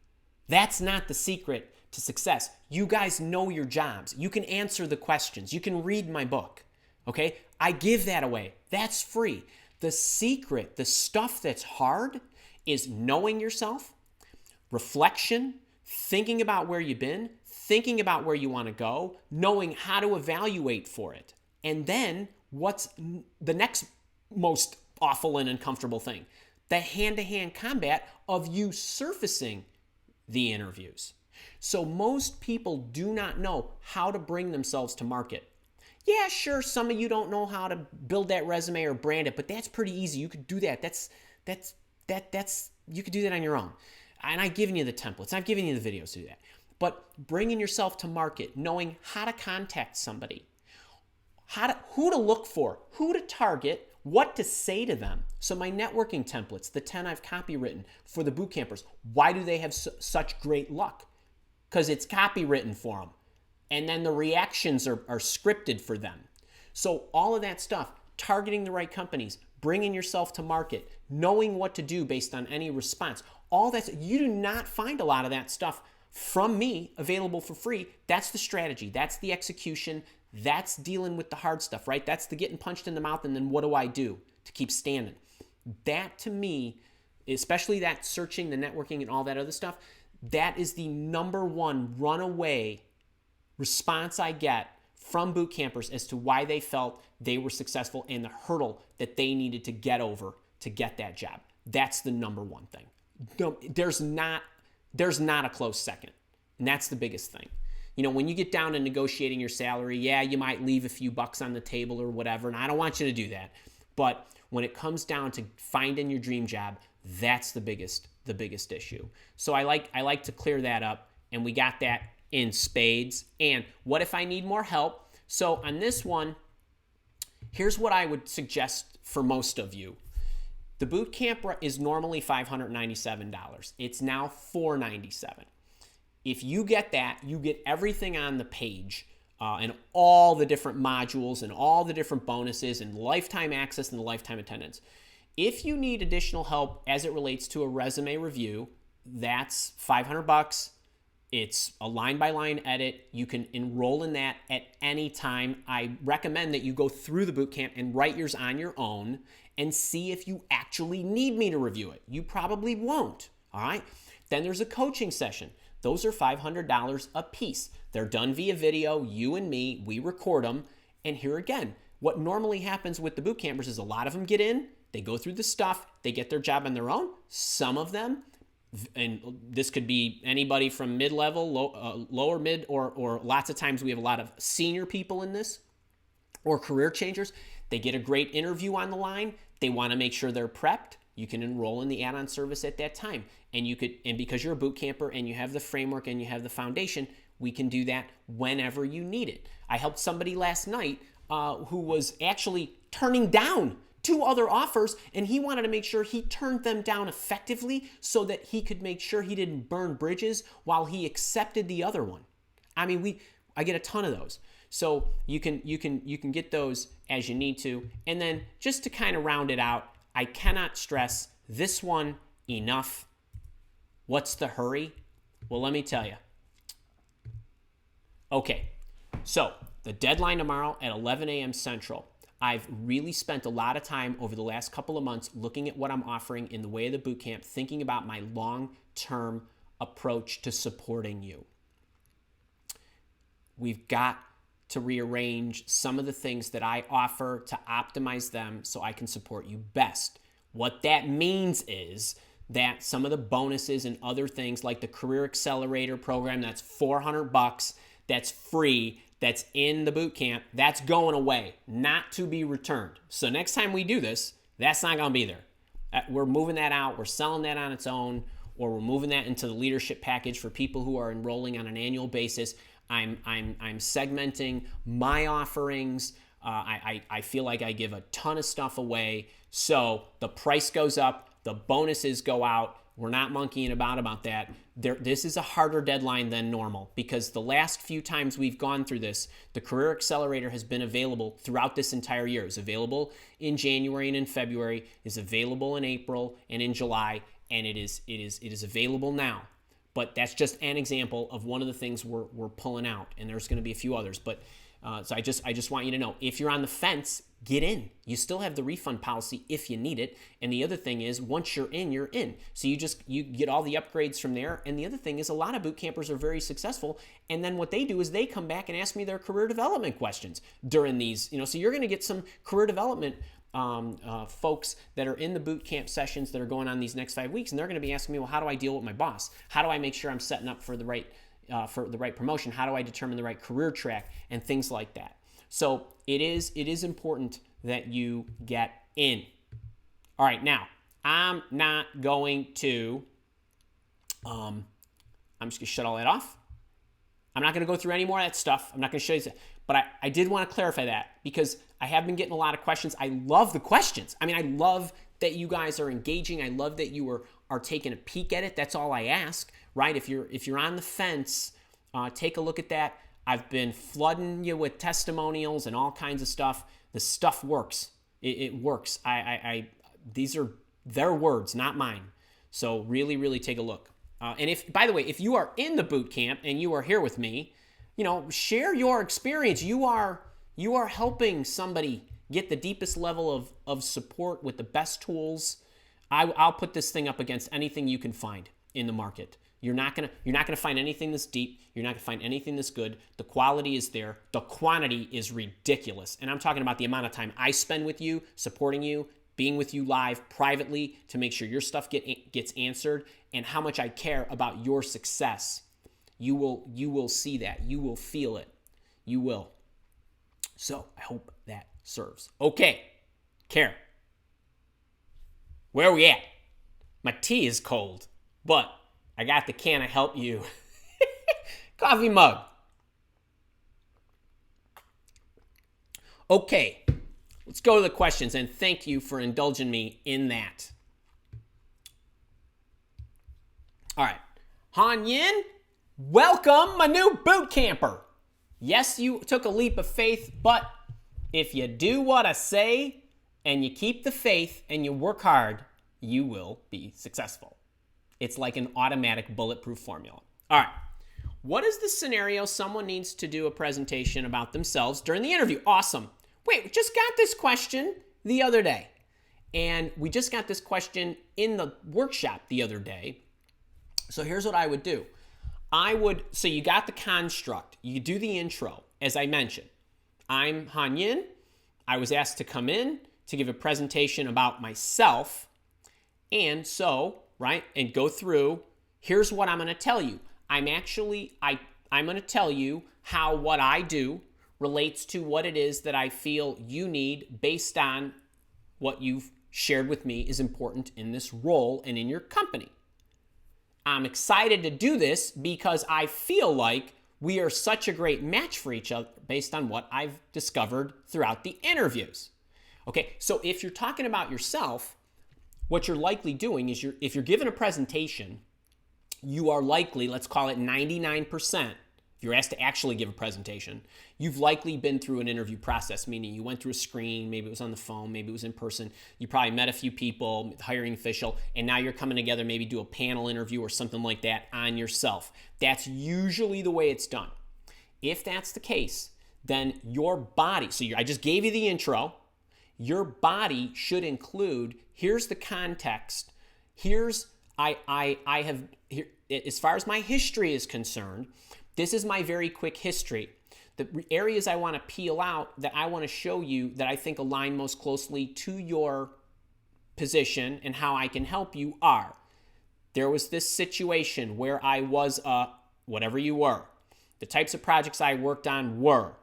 That's not the secret to success. You guys know your jobs. You can answer the questions. You can read my book. Okay? I give that away. That's free. The secret, the stuff that's hard, is knowing yourself, reflection, thinking about where you've been, thinking about where you want to go, knowing how to evaluate for it. And then what's the next most awful and uncomfortable thing? The hand-to-hand combat of you surfacing the interviews. So most people do not know how to bring themselves to market. Yeah, sure, some of you don't know how to build that resume or brand it, but that's pretty easy. You could do that. You could do that on your own. And I've given you the templates. I've given you the videos to do that. But bringing yourself to market, knowing how to contact somebody, who to look for, who to target, what to say to them. So my networking templates, the 10 I've copywritten for the boot campers, why do they have such great luck? Because it's copywritten for them. And then the reactions are scripted for them. So all of that stuff, targeting the right companies, bringing yourself to market, knowing what to do based on any response, all that, you do not find a lot of that stuff from me available for free. That's the strategy. That's the execution. That's dealing with the hard stuff, right? That's the getting punched in the mouth and then what do I do to keep standing? That to me, especially that searching, the networking and all that other stuff, that is the number one runaway response I get from boot campers as to why they felt they were successful and the hurdle that they needed to get over to get that job. That's the number one thing. There's not a close second. And that's the biggest thing. You know, when you get down to negotiating your salary, yeah, you might leave a few bucks on the table or whatever, and I don't want you to do that. But when it comes down to finding your dream job, that's the biggest issue. So I like to clear that up, and we got that in spades. And what if I need more help? So on this one, here's what I would suggest for most of you. The boot camp is normally $597. It's now $497. If you get that, you get everything on the page and all the different modules and all the different bonuses and lifetime access and the lifetime attendance. If you need additional help as it relates to a resume review, that's $500. It's a line-by-line edit. You can enroll in that at any time. I recommend that you go through the boot camp and write yours on your own and see if you actually need me to review it. You probably won't, all right? Then there's a coaching session. Those are $500 a piece. They're done via video, you and me, we record them. And here again, what normally happens with the boot campers is a lot of them get in, they go through the stuff, they get their job on their own. Some of them, and this could be anybody from mid-level, lower mid, or lots of times we have a lot of senior people in this, or career changers. They get a great interview on the line. They want to make sure they're prepped. You can enroll in the add-on service at that time. And because you're a boot camper and you have the framework and you have the foundation, we can do that whenever you need it. I helped somebody last night who was actually turning down 2 other offers, and he wanted to make sure he turned them down effectively so that he could make sure he didn't burn bridges while he accepted the other one. I mean, I get a ton of those. So you can get those as you need to. And then just to kind of round it out, I cannot stress this one enough. What's the hurry? Well, let me tell you. Okay, so the deadline tomorrow at 11 a.m. Central. I've really spent a lot of time over the last couple of months looking at what I'm offering in the way of the boot camp, thinking about my long-term approach to supporting you. We've got to rearrange some of the things that I offer to optimize them so I can support you best. What that means is that some of the bonuses and other things like the Career Accelerator program, that's $400, that's free, that's in the boot camp, that's going away, not to be returned. So next time we do this, that's not going to be there. We're moving that out. We're selling that on its own, or we're moving that into the leadership package for people who are enrolling on an annual basis. I'm segmenting my offerings. I feel like I give a ton of stuff away. So the price goes up, the bonuses go out. We're not monkeying about that. This is a harder deadline than normal because the last few times we've gone through this, the Career Accelerator has been available throughout this entire year. It's available in January and in February, is available in April and in July, and it is available now. But that's just an example of one of the things we're pulling out, and there's going to be a few others. But so I just want you to know, if you're on the fence, get in. You still have the refund policy if you need it. And the other thing is, once you're in, you're in. So you get all the upgrades from there. And the other thing is, a lot of boot campers are very successful. And then what they do is they come back and ask me their career development questions during these. So you're going to get some career development folks that are in the boot camp sessions that are going on these next 5 weeks, and they're going to be asking me, well, how do I deal with my boss? How do I make sure I'm setting up for the right promotion? How do I determine the right career track and things like that? So it is important that you get in. All right, now I'm not going to. I'm just gonna shut all that off. I'm not going to go through any more of that stuff. I'm not going to show you that. But I did want to clarify that because I have been getting a lot of questions. I love the questions. I mean, I love that you guys are engaging. I love that you are taking a peek at it. That's all I ask, right? If you're on the fence, take a look at that. I've been flooding you with testimonials and all kinds of stuff. The stuff works. It works. These are their words, not mine. So really, really take a look. And if, by the way, if you are in the boot camp and you are here with me, share your experience. You are helping somebody get the deepest level of support with the best tools. I'll put this thing up against anything you can find in the market. You're not gonna find anything that's deep. You're not gonna find anything that's good. The quality is there. The quantity is ridiculous. And I'm talking about the amount of time I spend with you, supporting you, being with you live privately to make sure your stuff gets answered, and how much I care about your success. You will see that. You will feel it. You will. So I hope that serves. Okay, Karen. Where are we at? My tea is cold, but I got the can of help you coffee mug. Okay, let's go to the questions, and thank you for indulging me in that. All right, Han Yin, welcome, my new boot camper. Yes, you took a leap of faith, but if you do what I say and you keep the faith and you work hard, you will be successful. It's like an automatic bulletproof formula. All right, What is the scenario someone needs to do a presentation about themselves during the interview? Awesome. Wait, we just got this question the other day. And we just got this question in the workshop the other day. So here's what I would do. So you got the construct. You do the intro, as I mentioned. I'm Han Yin. I was asked to come in to give a presentation about myself. And so, right, and go through, here's what I'm going to tell you. I'm going to tell you how what I do relates to what it is that I feel you need based on what you've shared with me is important in this role and in your company. I'm excited to do this because I feel like we are such a great match for each other based on what I've discovered throughout the interviews. Okay, so if you're talking about yourself, what you're likely doing is if you're given a presentation, you are likely, let's call it 99%, if you're asked to actually give a presentation, you've likely been through an interview process, meaning you went through a screen, maybe it was on the phone, maybe it was in person, you probably met a few people, the hiring official, and now you're coming together, maybe do a panel interview or something like that on yourself. That's usually the way it's done. If that's the case, then your body, I just gave you the intro, your body should include, here's the context, as far as my history is concerned, this is my very quick history. The areas I want to peel out that I want to show you that I think align most closely to your position and how I can help you are, there was this situation where I was whatever you were. The types of projects I worked on were.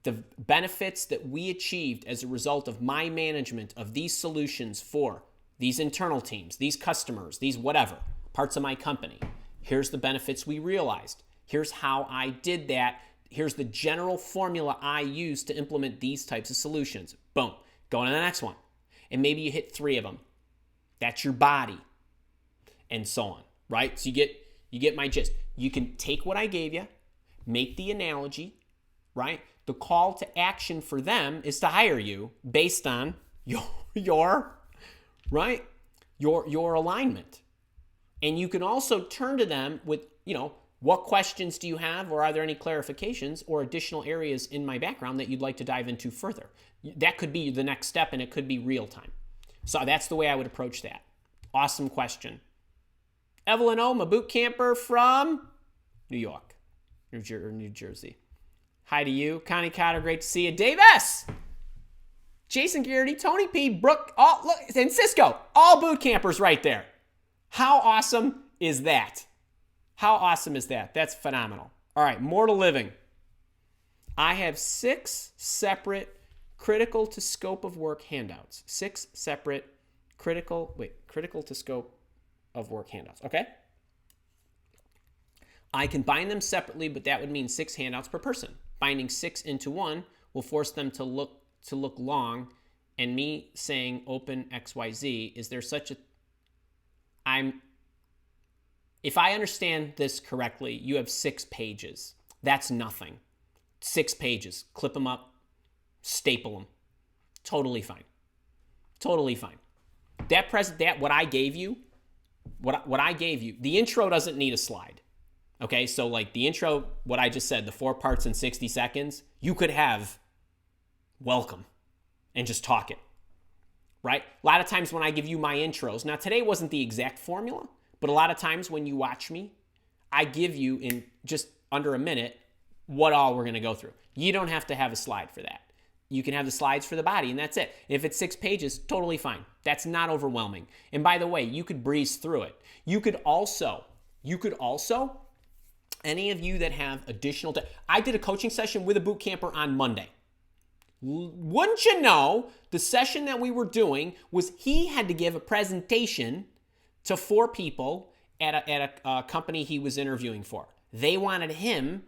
The benefits that we achieved as a result of my management of these solutions for these internal teams, these customers, these whatever, parts of my company. Here's the benefits we realized. Here's how I did that. Here's the general formula I use to implement these types of solutions. Boom. Go on to the next one. And maybe you hit 3 of them. That's your body. And so on, right? So you get my gist. You can take what I gave you, make the analogy, right? The call to action for them is to hire you based on your alignment. And you can also turn to them with, what questions do you have, or are there any clarifications or additional areas in my background that you'd like to dive into further? That could be the next step, and it could be real time. So that's the way I would approach that. Awesome question. Evelyn Ohm, a boot camper from New York, New Jersey. Hi to you. Connie Cotter, great to see you. Dave S. Jason Garrity, Tony P. Brooke, and Cisco, all boot campers right there. How awesome is that? How awesome is that? That's phenomenal. All right, more to living. I have 6 separate critical to scope of work handouts. 6 separate critical to scope of work handouts, okay? I can bind them separately, but that would mean 6 handouts per person. Binding 6 into one will force them to look long, and me saying open XYZ, is there such a... If I understand this correctly, you have 6 pages. That's nothing. 6 pages. Clip them up, staple them. Totally fine. Totally fine. What I gave you, the intro doesn't need a slide. Okay, so like the intro, what I just said, the 4 parts in 60 seconds, you could have welcome and just talk it, right? A lot of times when I give you my intros, now today wasn't the exact formula, but a lot of times when you watch me, I give you in just under a minute what all we're going to go through. You don't have to have a slide for that. You can have the slides for the body, and that's it. If it's 6 pages, totally fine. That's not overwhelming. And by the way, you could breeze through it. You could also, any of you that have additional... I did a coaching session with a boot camper on Monday. Wouldn't you know, the session that we were doing was he had to give a presentation to 4 people at a company he was interviewing for. They wanted him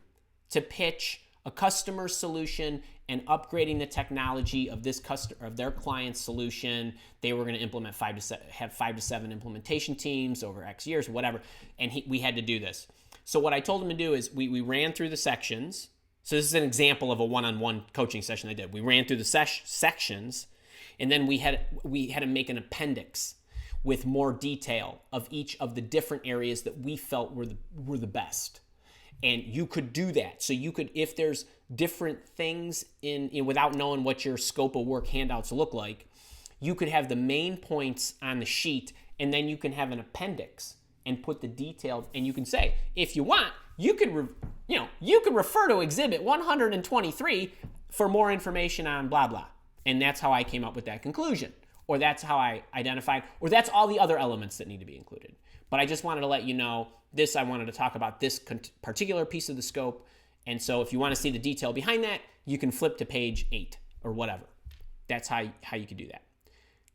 to pitch a customer solution and upgrading the technology of their client's solution. They were going to implement 5 to 7 implementation teams over X years, whatever. And we had to do this. So what I told him to do is we ran through the sections. So this is an example of a one-on-one coaching session I did. We ran through the sections, and then we had to make an appendix with more detail of each of the different areas that we felt were the best. And you could do that. So you could, if there's different things without knowing what your scope of work handouts look like, you could have the main points on the sheet, and then you can have an appendix and put the details, and you can say, if you want, you could refer to exhibit 123 for more information on blah, blah. And that's how I came up with that conclusion. Or that's how I identified, or that's all the other elements that need to be included. But I just wanted to let you know this. I wanted to talk about this particular piece of the scope. And so if you want to see the detail behind that, you can flip to page 8 or whatever. That's how you can do that.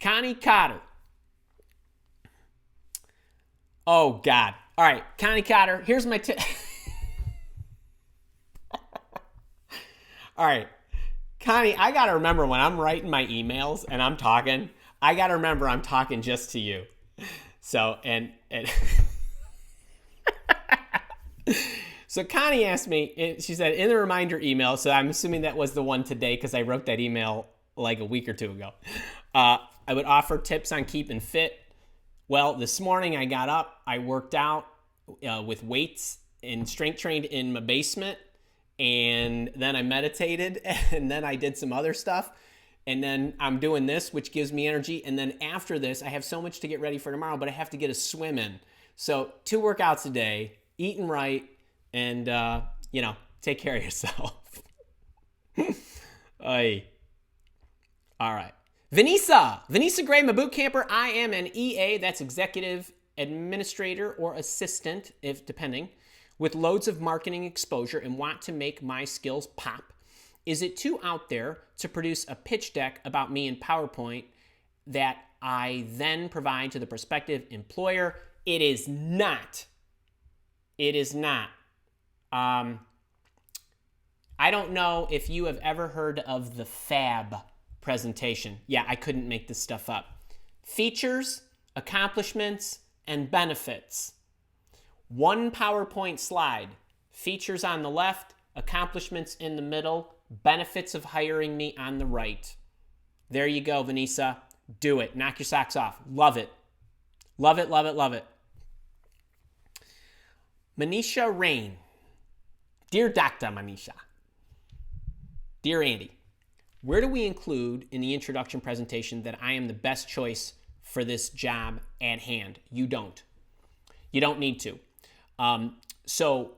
Connie Cotter. Oh, God. All right, Connie Cotter, here's my tip. All right, Connie, I got to remember when I'm writing my emails and I'm talking, I got to remember I'm talking just to you. So, and so Connie asked me, she said, in the reminder email, so I'm assuming that was the one today because I wrote that email like a week or two ago. I would offer tips on keeping fit. Well, this morning I got up, I worked out with weights and strength trained in my basement, and then I meditated, and then I did some other stuff, and then I'm doing this, which gives me energy, and then after this, I have so much to get ready for tomorrow, but I have to get a swim in. So 2 workouts a day, eating right, and, take care of yourself. Oy. All right. Vanessa Gray, my boot camper. I am an EA, that's executive administrator or assistant, if depending, with loads of marketing exposure and want to make my skills pop. Is it too out there to produce a pitch deck about me in PowerPoint that I then provide to the prospective employer? It is not. It is not. I don't know if you have ever heard of the FAB presentation. Yeah, I couldn't make this stuff up. Features, accomplishments, and benefits. One PowerPoint slide. Features on the left, accomplishments in the middle, benefits of hiring me on the right. There you go, Vanessa. Do it. Knock your socks off. Love it. Love it, love it, love it. Manisha Rain. Dear Dr. Manisha. Dear Andy. Where do we include in the introduction presentation that I am the best choice for this job at hand? You don't. You don't need to. So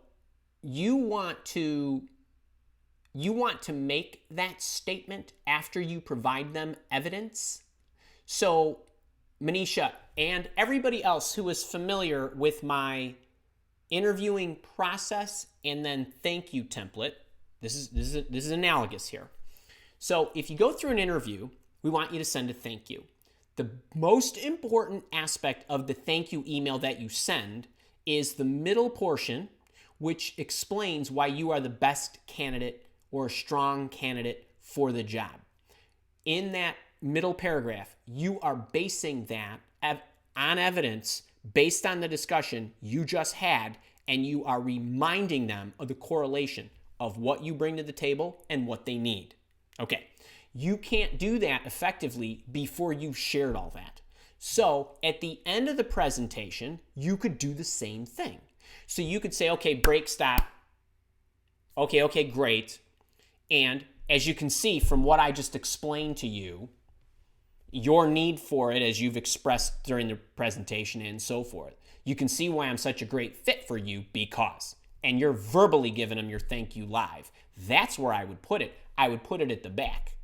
you want to make that statement after you provide them evidence. So Manisha and everybody else who is familiar with my interviewing process and then thank you template, this is analogous here. So if you go through an interview, we want you to send a thank you. The most important aspect of the thank you email that you send is the middle portion, which explains why you are the best candidate or a strong candidate for the job. In that middle paragraph, you are basing that on evidence based on the discussion you just had, and you are reminding them of the correlation of what you bring to the table and what they need. Okay, you can't do that effectively before you've shared all that. So at the end of the presentation, you could do the same thing. So you could say, okay, break, stop. Okay, great. And as you can see from what I just explained to you, your need for it as you've expressed during the presentation and so forth, you can see why I'm such a great fit for you because. And you're verbally giving them your thank you live. That's where I would put it. I would put it at the back.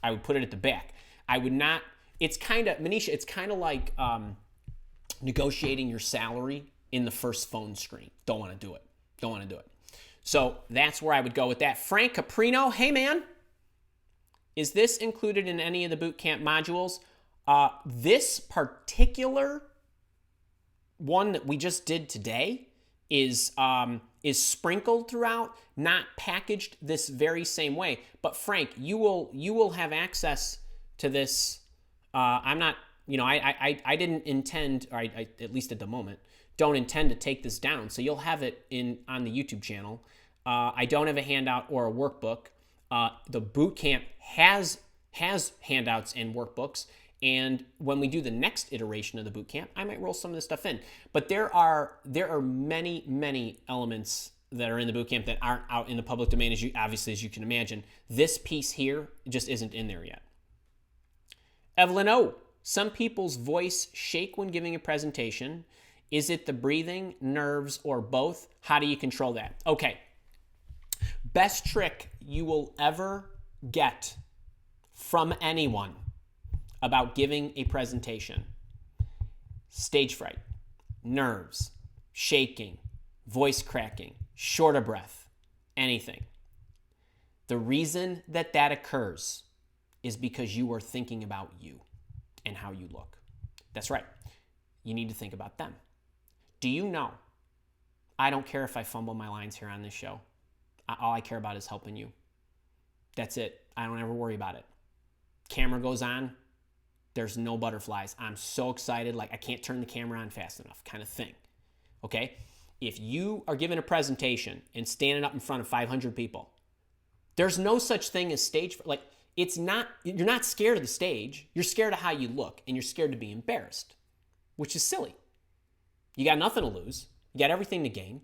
I would not, it's kind of, Manisha, it's kind of like negotiating your salary in the first phone screen. Don't want to do it. So that's where I would go with that. Frank Caprino, hey man, is this included in any of the boot camp modules? This particular one that we just did today is sprinkled throughout, not packaged this very same way. But Frank, you will have access to this. I'm not, I didn't intend, or I at least at the moment, don't intend to take this down. So you'll have it on the YouTube channel. I don't have a handout or a workbook. The boot camp has handouts and workbooks. And when we do the next iteration of the boot camp, I might roll some of this stuff in. But there are many, many elements that are in the boot camp that aren't out in the public domain, as you can imagine. This piece here just isn't in there yet. Evelyn O. Some people's voice shake when giving a presentation. Is it the breathing, nerves, or both? How do you control that? Okay. Best trick you will ever get from anyone about giving a presentation. Stage fright, nerves, shaking, voice cracking, short of breath, anything. The reason that occurs is because you are thinking about you and how you look. That's right. You need to think about them. Do you know, I don't care if I fumble my lines here on this show. All I care about is helping you. That's it. I don't ever worry about it. Camera goes on, there's no butterflies. I'm so excited, like I can't turn the camera on fast enough kind of thing. Okay? If you are giving a presentation and standing up in front of 500 people, there's no such thing as stage, like you're not scared of the stage, you're scared of how you look, and you're scared to be embarrassed, which is silly. You got nothing to lose. You got everything to gain.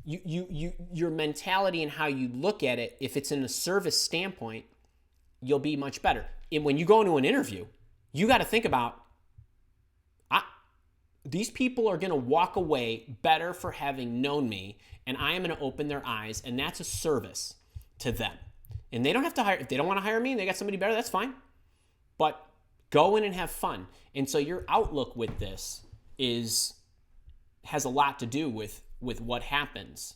Your mentality and how you look at it, if it's in a service standpoint, you'll be much better. And when you go into an interview, you got to think about, these people are going to walk away better for having known me, and I am going to open their eyes, and that's a service to them. And they don't have to hire, if they don't want to hire me and they got somebody better, that's fine. But go in and have fun. And so your outlook with this has a lot to do with what happens.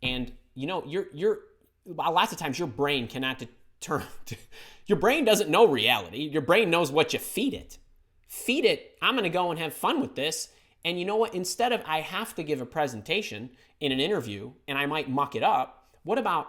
And you're lots of times your brain cannot determine, your brain doesn't know reality. Your brain knows what you feed it. Feed it, I'm going to go and have fun with this. And you know what? Instead of I have to give a presentation in an interview and I might muck it up, what about,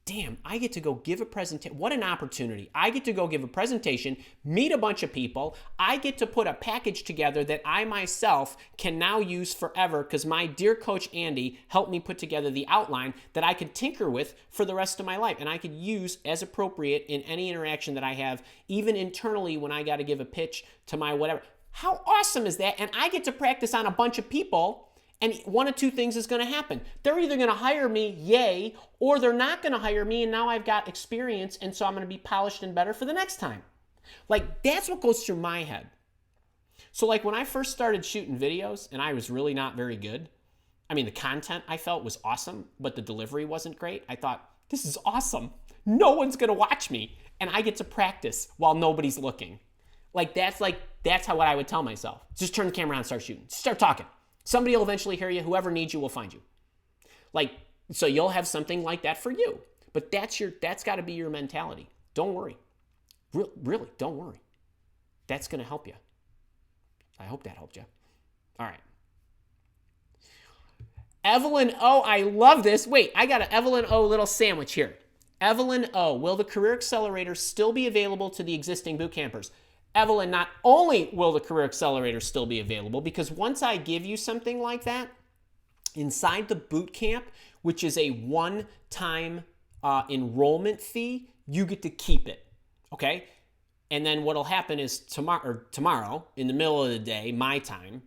damn, I get to go give a presentation. What an opportunity. I get to go give a presentation, meet a bunch of people. I get to put a package together that I myself can now use forever because my dear coach Andy helped me put together the outline that I could tinker with for the rest of my life. And I could use as appropriate in any interaction that I have, even internally when I got to give a pitch to my whatever. How awesome is that? And I get to practice on a bunch of people. And one of two things is going to happen. They're either going to hire me, yay, or they're not going to hire me, and now I've got experience, and so I'm going to be polished and better for the next time. Like, that's what goes through my head. So, like, when I first started shooting videos, and I was really not very good, I mean, the content I felt was awesome, but the delivery wasn't great. I thought, this is awesome. No one's going to watch me, and I get to practice while nobody's looking. That's how what I would tell myself. Just turn the camera on and start shooting. Start talking. Somebody will eventually hear you. Whoever needs you will find you. So you'll have something like that for you. But that's got to be your mentality. Don't worry. Really, don't worry. That's going to help you. I hope that helped you. All right. Evelyn O, I love this. Wait, I got an Evelyn O little sandwich here. Evelyn O, will the Career Accelerator still be available to the existing boot campers? Evelyn, not only will the Career Accelerator still be available, because once I give you something like that, inside the boot camp, which is a one-time enrollment fee, you get to keep it, okay? And then what'll happen is tomorrow, in the middle of the day, my time,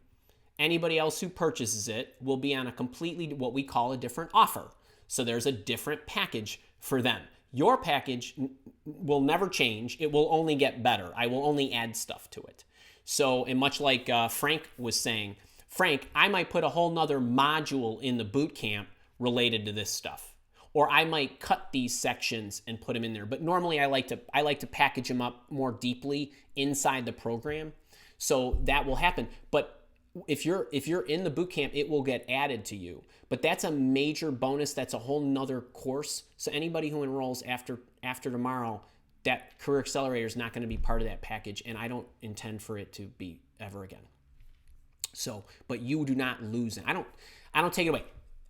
anybody else who purchases it will be on a completely, what we call a different offer. So there's a different package for them. Your package will never change. It will only get better. I will only add stuff to it. So, and much like Frank was saying, Frank, I might put a whole nother module in the boot camp related to this stuff. Or I might cut these sections and put them in there. But normally I like to package them up more deeply inside the program. So that will happen. But if you're in the boot camp, it will get added to you. But that's a major bonus. That's a whole nother course. So anybody who enrolls after tomorrow, that Career Accelerator is not going to be part of that package, and I don't intend for it to be ever again. So, but you do not lose it. I don't take it away.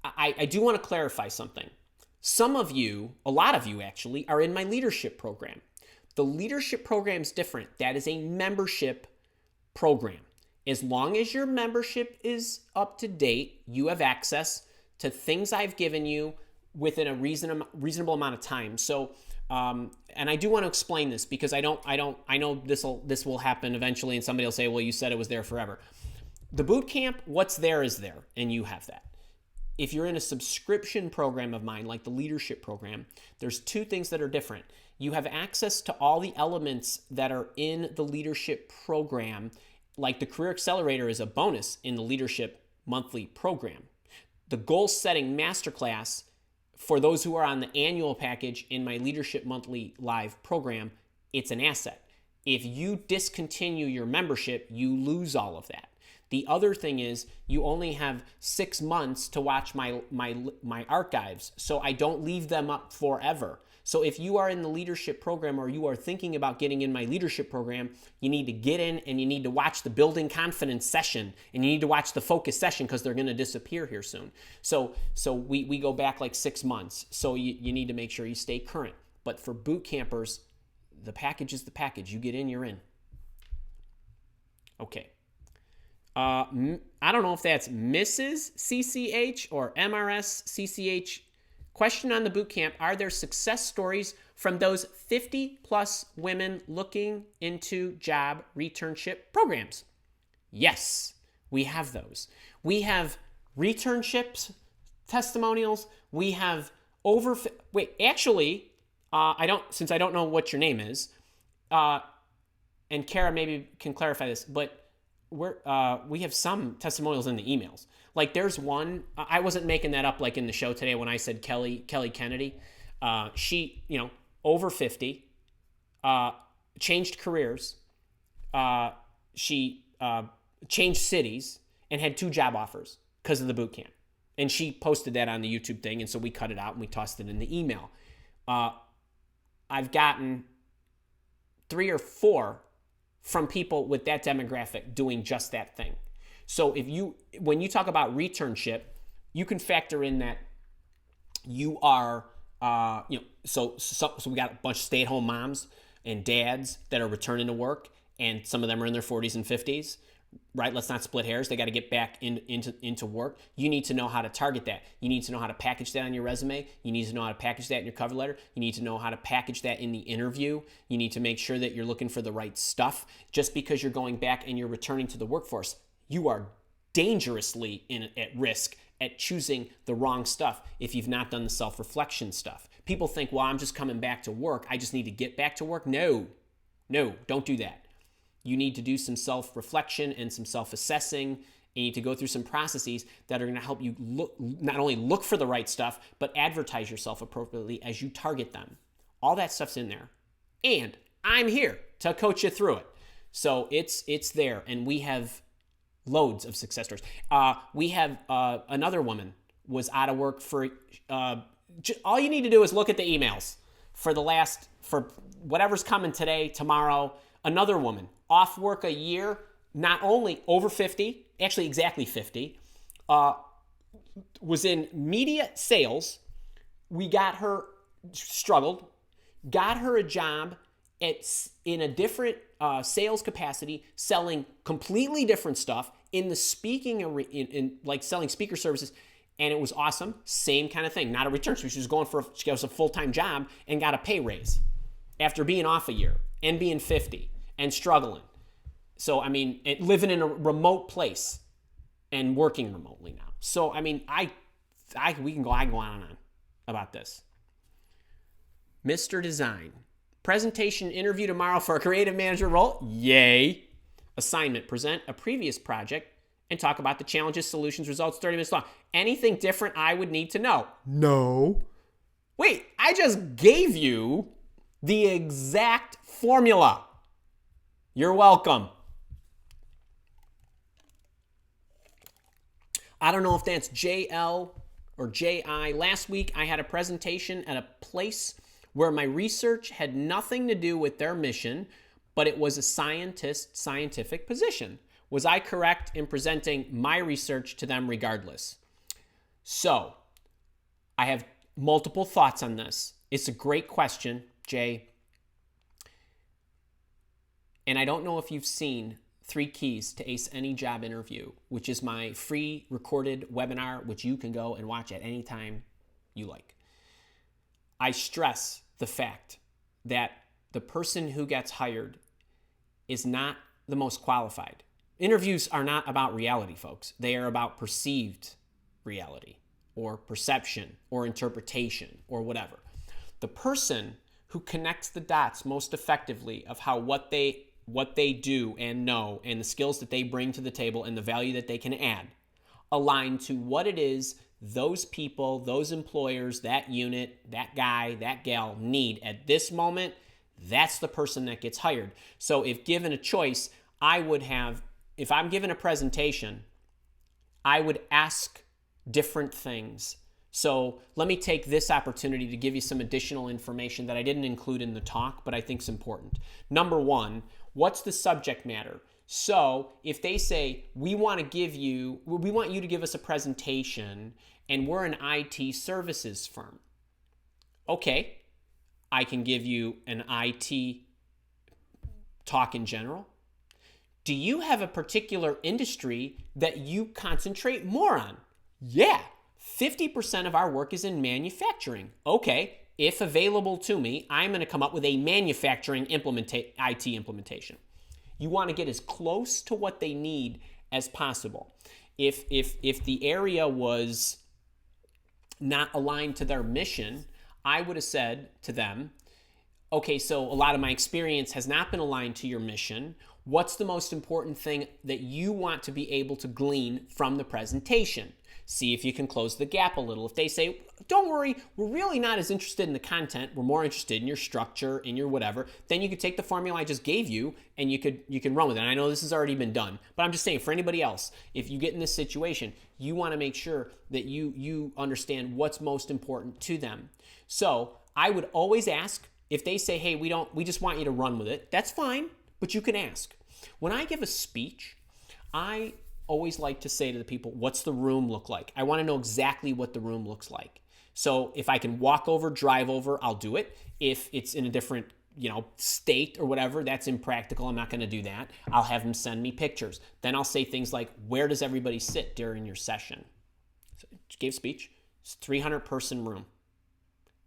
I do want to clarify something. Some of you, a lot of you actually, are in my leadership program. The leadership program is different. That is a membership program. As long as your membership is up to date, you have access to things I've given you within a reasonable amount of time. So, and I do want to explain this because I know this will happen eventually, and somebody will say, well, you said it was there forever. The boot camp, what's there is there, and you have that. if you're in a subscription program of mine, like the leadership program, there's two things that are different. You have access to all the elements that are in the leadership program, like the Career Accelerator is a bonus in the leadership monthly program. The goal setting masterclass for those who are on the annual package in my leadership monthly live program, it's an asset. If you discontinue your membership, you lose all of that. The other thing is you only have 6 months to watch my archives, so I don't leave them up forever. So if you are in the leadership program or you are thinking about getting in my leadership program, you need to get in and you need to watch the building confidence session and you need to watch the focus session because they're going to disappear here soon. So we go back like 6 months. So you need to make sure you stay current. But for boot campers, the package is the package. You get in, you're in. Okay. I don't know if that's Mrs. CCH or MRS CCH. Question on the boot camp: are there success stories from those 50 plus women looking into job returnship programs? Yes, we have those. We have returnships, testimonials. We have since I don't know what your name is, and Kara maybe can clarify this, but we have some testimonials in the emails. Like there's one, I wasn't making that up like in the show today when I said Kelly Kennedy. She, over 50, changed careers. She changed cities and had 2 job offers because of the boot camp. And she posted that on the YouTube thing, and so we cut it out and we tossed it in the email. I've gotten 3 or 4 from people with that demographic doing just that thing. So when you talk about returnship, you can factor in that you are, so we got a bunch of stay-at-home moms and dads that are returning to work, and some of them are in their 40s and 50s, right? Let's not split hairs. They got to get back into work. You need to know how to target that. You need to know how to package that on your resume. You need to know how to package that in your cover letter. You need to know how to package that in the interview. You need to make sure that you're looking for the right stuff. Just because you're going back and you're returning to the workforce, you are dangerously at risk at choosing the wrong stuff if you've not done the self-reflection stuff. People think, well, I'm just coming back to work. I just need to get back to work. No, don't do that. You need to do some self-reflection and some self-assessing. You need to go through some processes that are going to help you not only look for the right stuff, but advertise yourself appropriately as you target them. All that stuff's in there. And I'm here to coach you through it. So it's there. And we have loads of success stories. We have another woman was out of work for, all you need to do is look at the emails for whatever's coming today, tomorrow. Another woman off work a year, not only over 50, actually exactly 50, was in media sales. We got her, struggled, got her a job in a different sales capacity, selling completely different stuff in the speaking, in like selling speaker services, and it was awesome. Same kind of thing, not a return. So she was a full-time job and got a pay raise after being off a year and being 50 and struggling. So, I mean, living in a remote place and working remotely now. So, I mean, I can go on and on about this. Mr. Design. Presentation interview tomorrow for a creative manager role. Yay. Assignment. Present a previous project and talk about the challenges, solutions, results, 30 minutes long. Anything different I would need to know? No. Wait, I just gave you the exact formula. You're welcome. I don't know if that's JL or JI. Last week, I had a presentation at a place where my research had nothing to do with their mission, but it was a scientific position. Was I correct in presenting my research to them regardless? So, I have multiple thoughts on this. It's a great question, Jay. And I don't know if you've seen 3 Keys to Ace Any Job Interview, which is my free recorded webinar, which you can go and watch at any time you like. I stress the fact that the person who gets hired is not the most qualified. Interviews are not about reality, folks. They are about perceived reality or perception or interpretation or whatever. The person who connects the dots most effectively of how what they do and know and the skills that they bring to the table and the value that they can add align to what it is those people, those employers, that unit, that guy, that gal need at this moment, that's the person that gets hired. So if given a choice, if I'm given a presentation, I would ask different things. So let me take this opportunity to give you some additional information that I didn't include in the talk, but I think is important. Number one, what's the subject matter? So if they say, we want you to give us a presentation and we're an IT services firm. Okay, I can give you an IT talk in general. Do you have a particular industry that you concentrate more on? Yeah, 50% of our work is in manufacturing. Okay, if available to me, I'm going to come up with a manufacturing IT implementation. You want to get as close to what they need as possible. If the area was not aligned to their mission, I would have said to them, okay, so a lot of my experience has not been aligned to your mission. What's the most important thing that you want to be able to glean from the presentation? See if you can close the gap a little. If they say, don't worry, we're really not as interested in the content, we're more interested in your structure, in your whatever, then you could take the formula I just gave you and you can run with it. And I know this has already been done, but I'm just saying for anybody else, if you get in this situation, you want to make sure that you understand what's most important to them. So I would always ask, if they say, hey, we just want you to run with it, that's fine, but you can ask. When I give a speech, I always like to say to the people, what's the room look like? I want to know exactly what the room looks like. So if I can walk over, drive over, I'll do it. If it's in a different, state or whatever, that's impractical. I'm not going to do that. I'll have them send me pictures. Then I'll say things like, where does everybody sit during your session? So I gave a speech. It's a 300-person room.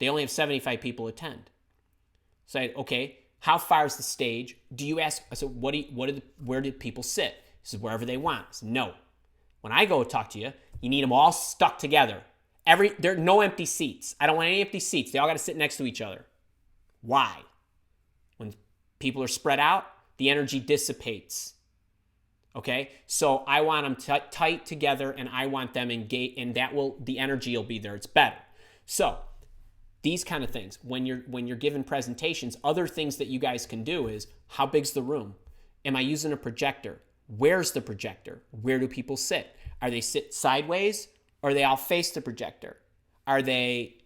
They only have 75 people attend. So okay, how far is the stage? Do you ask, so where do people sit? This is wherever they want. I said, no. When I go talk to you, you need them all stuck together. There are no empty seats. I don't want any empty seats. They all got to sit next to each other. Why? When people are spread out, the energy dissipates. Okay? So I want them tight together and I want them engaged, and the energy will be there. It's better. So these kind of things, when you're given presentations, other things that you guys can do is, how big's the room? Am I using a projector? Where's the projector? Where do people sit? Are they sit sideways or are they all face the projector? Are they,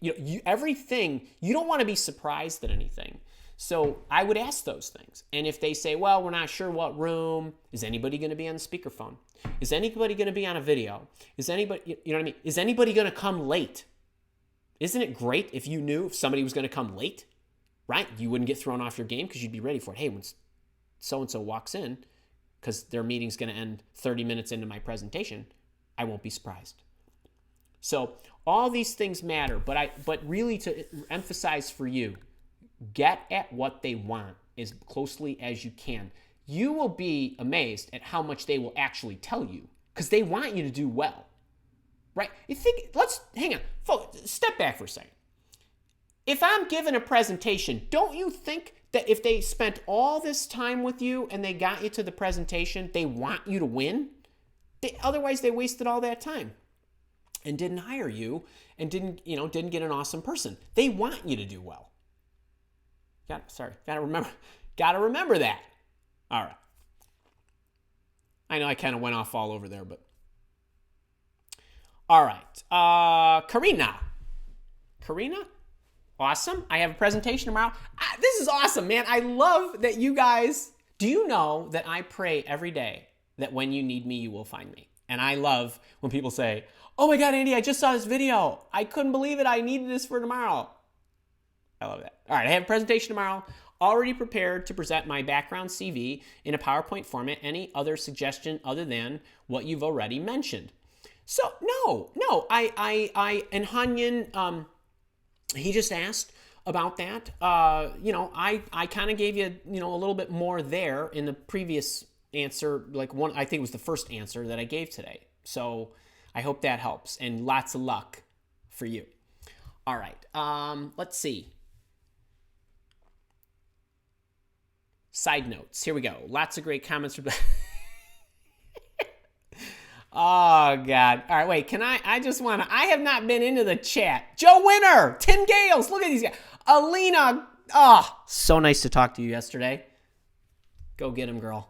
everything, you don't want to be surprised at anything. So I would ask those things. And if they say, well, we're not sure what room, is anybody going to be on the speakerphone? Is anybody going to be on a video? Is anybody, you know what I mean? Is anybody going to come late? Isn't it great if you knew if somebody was going to come late, right? You wouldn't get thrown off your game because you'd be ready for it. Hey, when so-and-so walks in, because their meeting's going to end 30 minutes into my presentation, I won't be surprised. So all these things matter, but really to emphasize for you, get at what they want as closely as you can. You will be amazed at how much they will actually tell you because they want you to do well. Right? Hang on, step back for a second. If I'm giving a presentation, don't you think that if they spent all this time with you and they got you to the presentation, they want you to win? Otherwise, they wasted all that time and didn't hire you and didn't get an awesome person. They want you to do well. Gotta remember that. All right. I know I kind of went off all over there, but all right. Karina, awesome. I have a presentation tomorrow. This is awesome, man. I love that you guys, do you know that I pray every day that when you need me, you will find me? And I love when people say, oh my God, Andy, I just saw this video. I couldn't believe it. I needed this for tomorrow. I love that. All right. I have a presentation tomorrow. Already prepared to present my background CV in a PowerPoint format. Any other suggestion other than what you've already mentioned? So no, and Hanyan, he just asked about that. I kind of gave you, a little bit more there in the previous answer, I think it was the first answer that I gave today. So I hope that helps and lots of luck for you. All right. Let's see. Side notes. Here we go. Lots of great comments from... Oh, God. All right, wait. I have not been into the chat. Joe Winter, Tim Gales. Look at these guys. Alina. Oh, so nice to talk to you yesterday. Go get him, girl.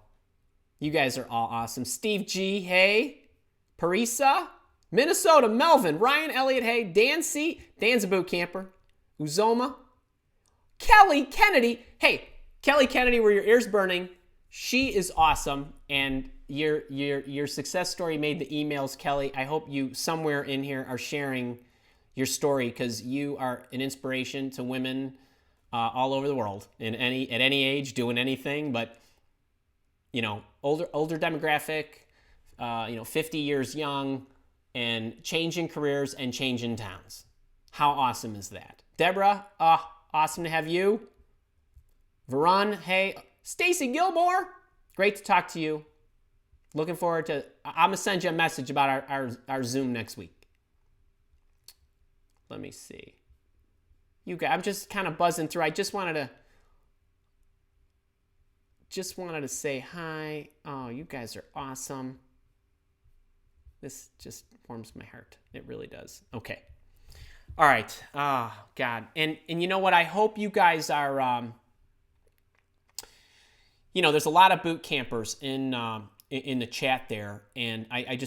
You guys are all awesome. Steve G. Hey. Parisa. Minnesota. Melvin. Ryan Elliott. Hey. Dan C. Dan's a boot camper. Uzoma. Kelly Kennedy. Hey, Kelly Kennedy, where your ear's burning. She is awesome. And your success story made the emails, Kelly. I hope you somewhere in here are sharing your story, because you are an inspiration to women all over the world at any age, doing anything. But older demographic, 50 years young, and changing careers and changing towns. How awesome is that? Deborah, awesome to have you. Varun, hey. Stacy Gilmore, great to talk to you. Looking forward to, I'm going to send you a message about our Zoom next week. Let me see. You guys, I'm just kind of buzzing through. I just wanted to say hi. Oh, you guys are awesome. This just warms my heart. It really does. Okay. All right. Oh, God. And you know what? I hope you guys are, there's a lot of boot campers in the chat there, and I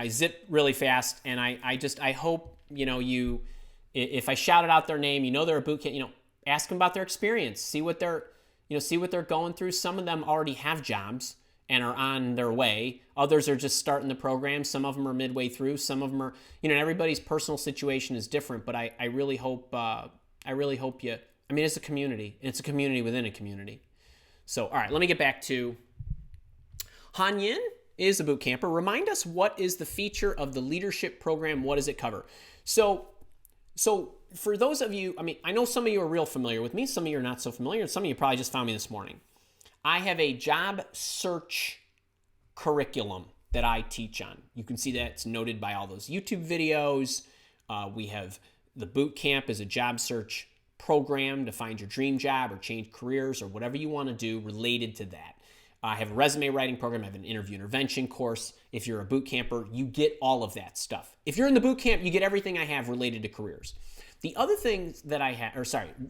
zip really fast, and I hope you, if I shouted out their name, they're a boot camp, ask them about their experience, see what they're going through. Some of them already have jobs and are on their way. Others are just starting the program. Some of them are midway through. Some of them are, everybody's personal situation is different. But I really hope you. It's a community. It's a community within a community. So, all right, let me get back to Han Yin is a boot camper. Remind us, what is the feature of the leadership program? What does it cover? So for those of you, I know some of you are real familiar with me. Some of you are not so familiar. And some of you probably just found me this morning. I have a job search curriculum that I teach on. You can see that it's noted by all those YouTube videos. We have the boot camp as a job search program to find your dream job or change careers or whatever you want to do related to that. I have a resume writing program. I have an interview intervention course. If you're a boot camper, you get all of that stuff. If you're in the boot camp, you get everything I have related to careers. The other things that I have,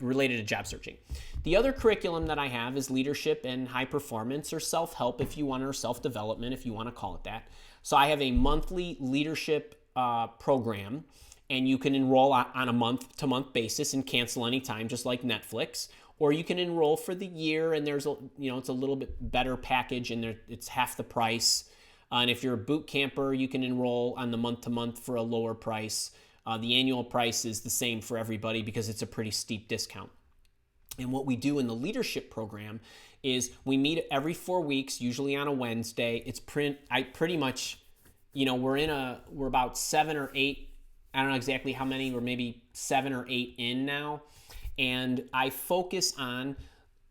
related to job searching. The other curriculum that I have is leadership and high performance, or self-help if you want, or self-development if you want to call it that. So I have a monthly leadership program, and you can enroll on a month-to-month basis and cancel anytime, just like Netflix. Or you can enroll for the year, and there's it's a little bit better package, and it's half the price. And if you're a boot camper, you can enroll on the month-to-month for a lower price. The annual price is the same for everybody because it's a pretty steep discount. And what we do in the leadership program is we meet every 4 weeks, usually on a Wednesday. We're about 7 or 8. I don't know exactly how many. We're maybe 7 or 8 in now. And I focus on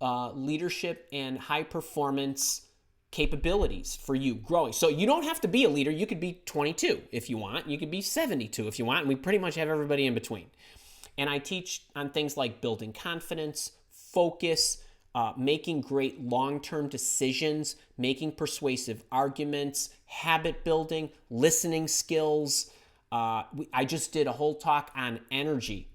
leadership and high performance capabilities for you growing. So you don't have to be a leader. You could be 22 if you want. You could be 72 if you want. And we pretty much have everybody in between. And I teach on things like building confidence, focus, making great long-term decisions, making persuasive arguments, habit building, listening skills. I just did a whole talk on energy.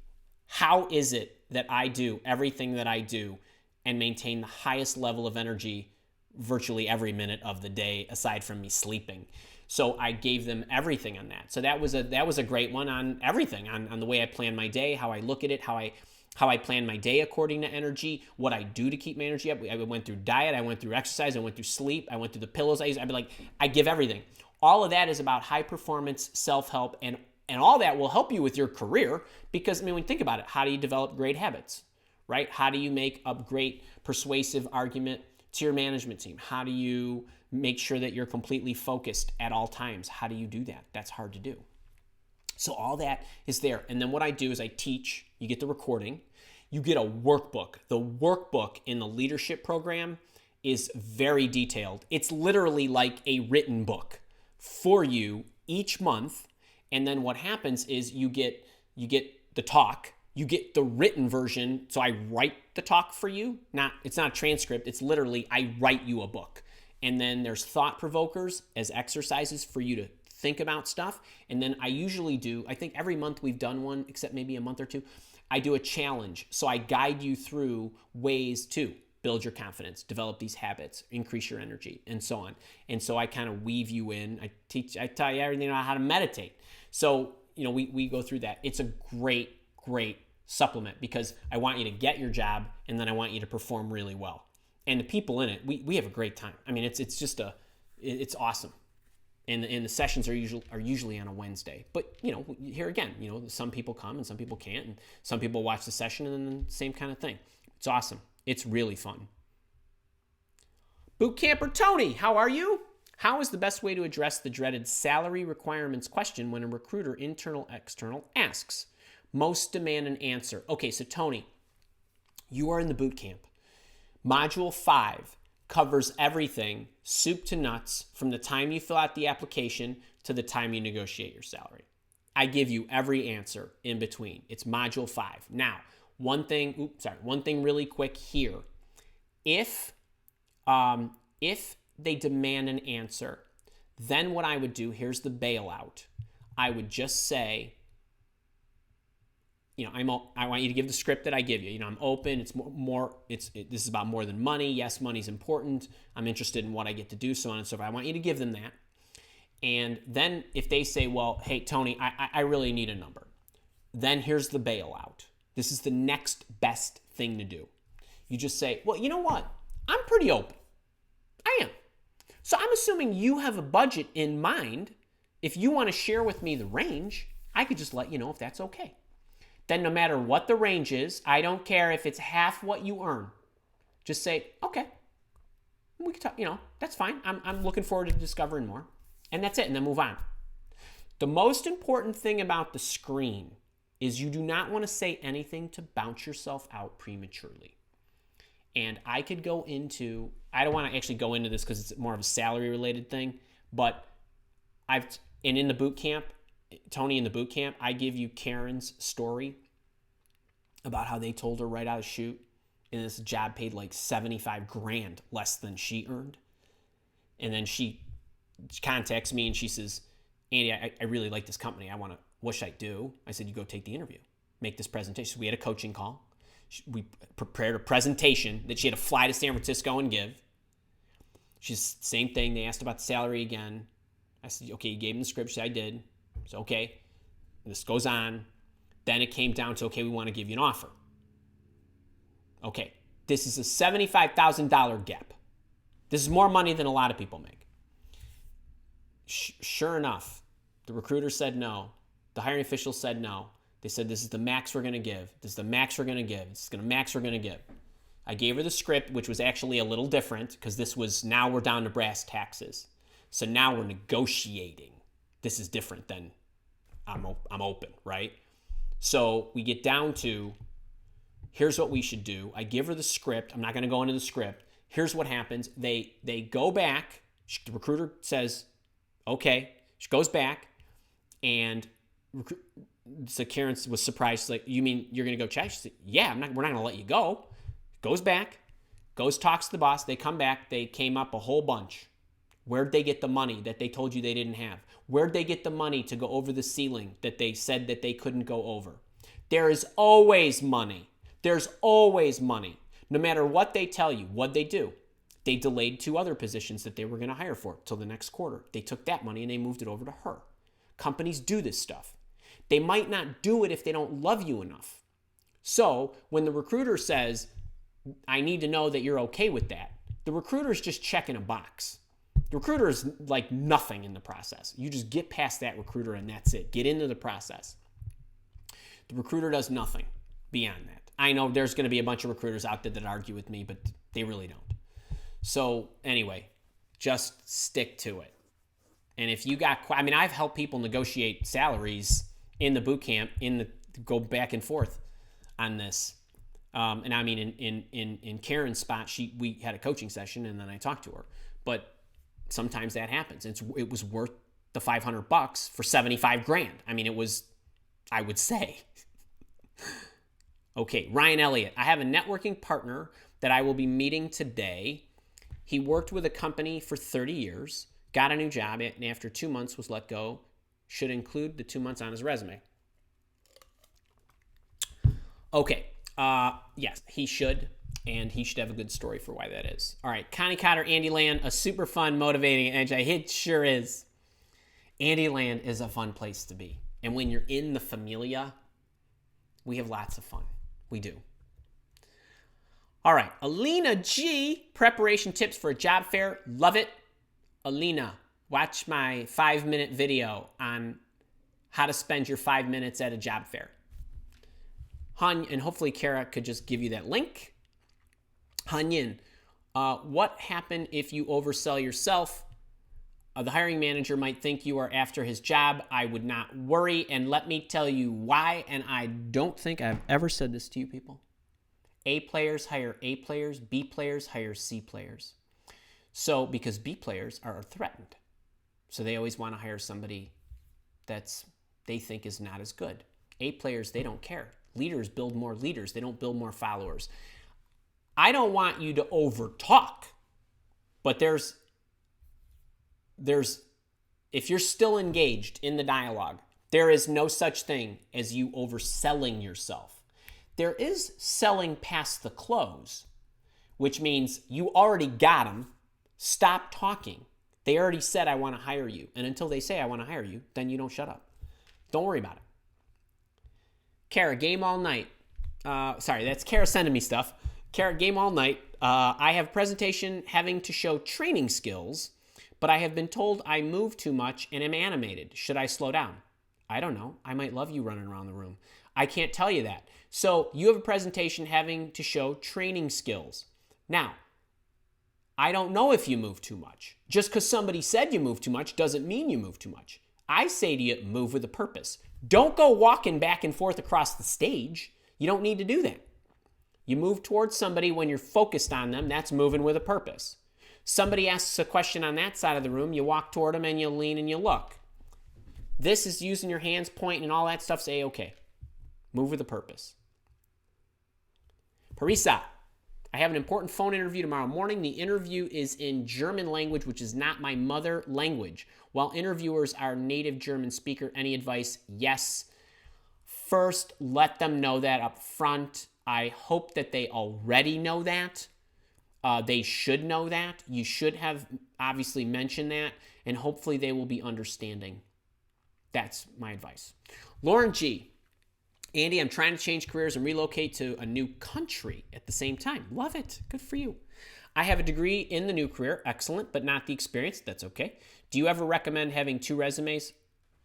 How is it that I do everything that I do and maintain the highest level of energy virtually every minute of the day, aside from me sleeping? So I gave them everything on that. So that was a great one on everything, on the way I plan my day, how I look at it, how I plan my day according to energy, what I do to keep my energy up. I went through diet, I went through exercise, I went through sleep, I went through the pillows I use. I give everything. All of that is about high performance, self-help, and all that will help you with your career because, when you think about it, how do you develop great habits, right? How do you make a great persuasive argument to your management team? How do you make sure that you're completely focused at all times? How do you do that? That's hard to do. So all that is there. And then what I do is I teach, you get the recording, you get a workbook. The workbook in the leadership program is very detailed. It's literally like a written book for you each month. And then what happens is you get the talk, you get the written version. So I write the talk for you. It's not a transcript. It's literally I write you a book. And then there's thought provokers as exercises for you to think about stuff. And then I usually do, I think every month we've done one, except maybe a month or two, I do a challenge. So I guide you through ways to build your confidence, develop these habits, increase your energy, and so on. And so I kind of weave you in. I tell you everything about how to meditate. So, we go through that. It's a great, great supplement because I want you to get your job and then I want you to perform really well. And the people in it, we have a great time. I mean, it's just it's awesome. And the sessions are usually on a Wednesday. But, here again, some people come and some people can't. And some people watch the session and then the same kind of thing. It's awesome. It's really fun. Boot Camper Tony, how are you? How is the best way to address the dreaded salary requirements question when a recruiter, internal, external, asks? Most demand an answer. Okay, so Tony, you are in the boot camp. Module 5 covers everything, soup to nuts, from the time you fill out the application to the time you negotiate your salary. I give you every answer in between. It's Module 5. Now, one thing really quick here. If they demand an answer, then what I would do, here's the bailout. I would just say, I want you to give the script that I give you. I'm open. It's this is about more than money. Yes, money's important. I'm interested in what I get to do, so on and so forth. I want you to give them that. And then if they say, well, hey, Tony, I really need a number, then here's the bailout. This is the next best thing to do. You just say, well, you know what? I'm pretty open. I am. So I'm assuming you have a budget in mind. If you want to share with me the range, I could just let you know if that's okay. Then no matter what the range is, I don't care if it's half what you earn. Just say, okay, we can talk, that's fine. I'm looking forward to discovering more. And that's it, and then move on. The most important thing about the screen is you do not want to say anything to bounce yourself out prematurely. And I could go into, I don't want to actually go into this because it's more of a salary related thing, but in the boot camp, Tony, in the boot camp, I give you Karen's story about how they told her right out of chute, and this job paid like $75,000 less than she earned. And then she contacts me and she says, Andy, I really like this company. What should I do? I said, you go take the interview, make this presentation. So we had a coaching call. We prepared a presentation that she had to fly to San Francisco and give. She's same thing. They asked about the salary again. I said, okay, you gave them the script. She said, I did. So, okay, this goes on. Then it came down to, okay, we want to give you an offer. Okay, this is a $75,000 gap. This is more money than a lot of people make. Sure enough, the recruiter said no. The hiring official said no. They said, this is the max we're going to give. This is the max we're going to give. This is the max we're going to give. I gave her the script, which was actually a little different because now we're down to brass taxes. So now we're negotiating. This is different than I'm open, right? So we get down to, here's what we should do. I give her the script. I'm not going to go into the script. Here's what happens. They go back. The recruiter says, okay. She goes back, and so Karen was surprised. She's like, you mean you're going to go check? She said, yeah, we're not going to let you go. Goes back, talks to the boss. They come back. They came up a whole bunch. Where'd they get the money that they told you they didn't have? Where'd they get the money to go over the ceiling that they said that they couldn't go over? There is always money. There's always money. No matter what they tell you, what'd they do? They delayed 2 other positions that they were going to hire for till the next quarter. They took that money and they moved it over to her. Companies do this stuff. They might not do it if they don't love you enough. So when the recruiter says, I need to know that you're okay with that, the recruiter is just checking a box. The recruiter is like nothing in the process. You just get past that recruiter and that's it. Get into the process. The recruiter does nothing beyond that. I know there's going to be a bunch of recruiters out there that argue with me, but they really don't. So anyway, just stick to it. And if you I've helped people negotiate salaries in the boot camp, go back and forth on this. And I mean, in Karen's spot, we had a coaching session and then I talked to her. But sometimes that happens. It was worth the $500 for 75 grand. I mean, it was, I would say. Okay, Ryan Elliott. I have a networking partner that I will be meeting today. He worked with a company for 30 years, got a new job, and after 2 months was let go. Should include the 2 months on his resume. Okay, yes, he should, and he should have a good story for why that is. All right, Connie Cotter, Andy Land, a super fun, motivating edge. It sure is. Andy Land is a fun place to be. And when you're in the familia, we have lots of fun. We do. All right, Alina G, preparation tips for a job fair. Love it. Alina, watch my 5-minute video on how to spend your 5 minutes at a job fair. And hopefully Kara could just give you that link. Hanyin, what happened if you oversell yourself? The hiring manager might think you are after his job. I would not worry, and let me tell you why, and I don't think I've ever said this to you people. A players hire A players, B players hire C players. So, because B players are threatened. So they always want to hire somebody they think is not as good. A players, they don't care. Leaders build more leaders. They don't build more followers. I don't want you to over talk, but there's if you're still engaged in the dialogue, there is no such thing as you overselling yourself. There is selling past the close, which means you already got them. Stop talking. They already said, I want to hire you. And until they say, I want to hire you, then you don't shut up. Don't worry about it. Kara, game all night. Sorry, that's Kara sending me stuff. Kara, game all night. I have a presentation having to show training skills, but I have been told I move too much and am animated. Should I slow down? I don't know. I might love you running around the room. I can't tell you that. So you have a presentation having to show training skills. Now, I don't know if you move too much. Just because somebody said you move too much doesn't mean you move too much. I say to you, move with a purpose. Don't go walking back and forth across the stage. You don't need to do that. You move towards somebody when you're focused on them. That's moving with a purpose. Somebody asks a question on that side of the room. You walk toward them and you lean and you look. This is using your hands, pointing, and all that stuff. Say, okay, move with a purpose. Parisa, I have an important phone interview tomorrow morning. The interview is in German language, which is not my mother language. While interviewers are native German speaker, any advice? Yes. First, let them know that up front. I hope that they already know that. They should know that. You should have obviously mentioned that, and hopefully they will be understanding. That's my advice. Lauren G. Andy, I'm trying to change careers and relocate to a new country at the same time. Love it. Good for you. I have a degree in the new career. Excellent, but not the experience. That's okay. Do you ever recommend having 2 resumes?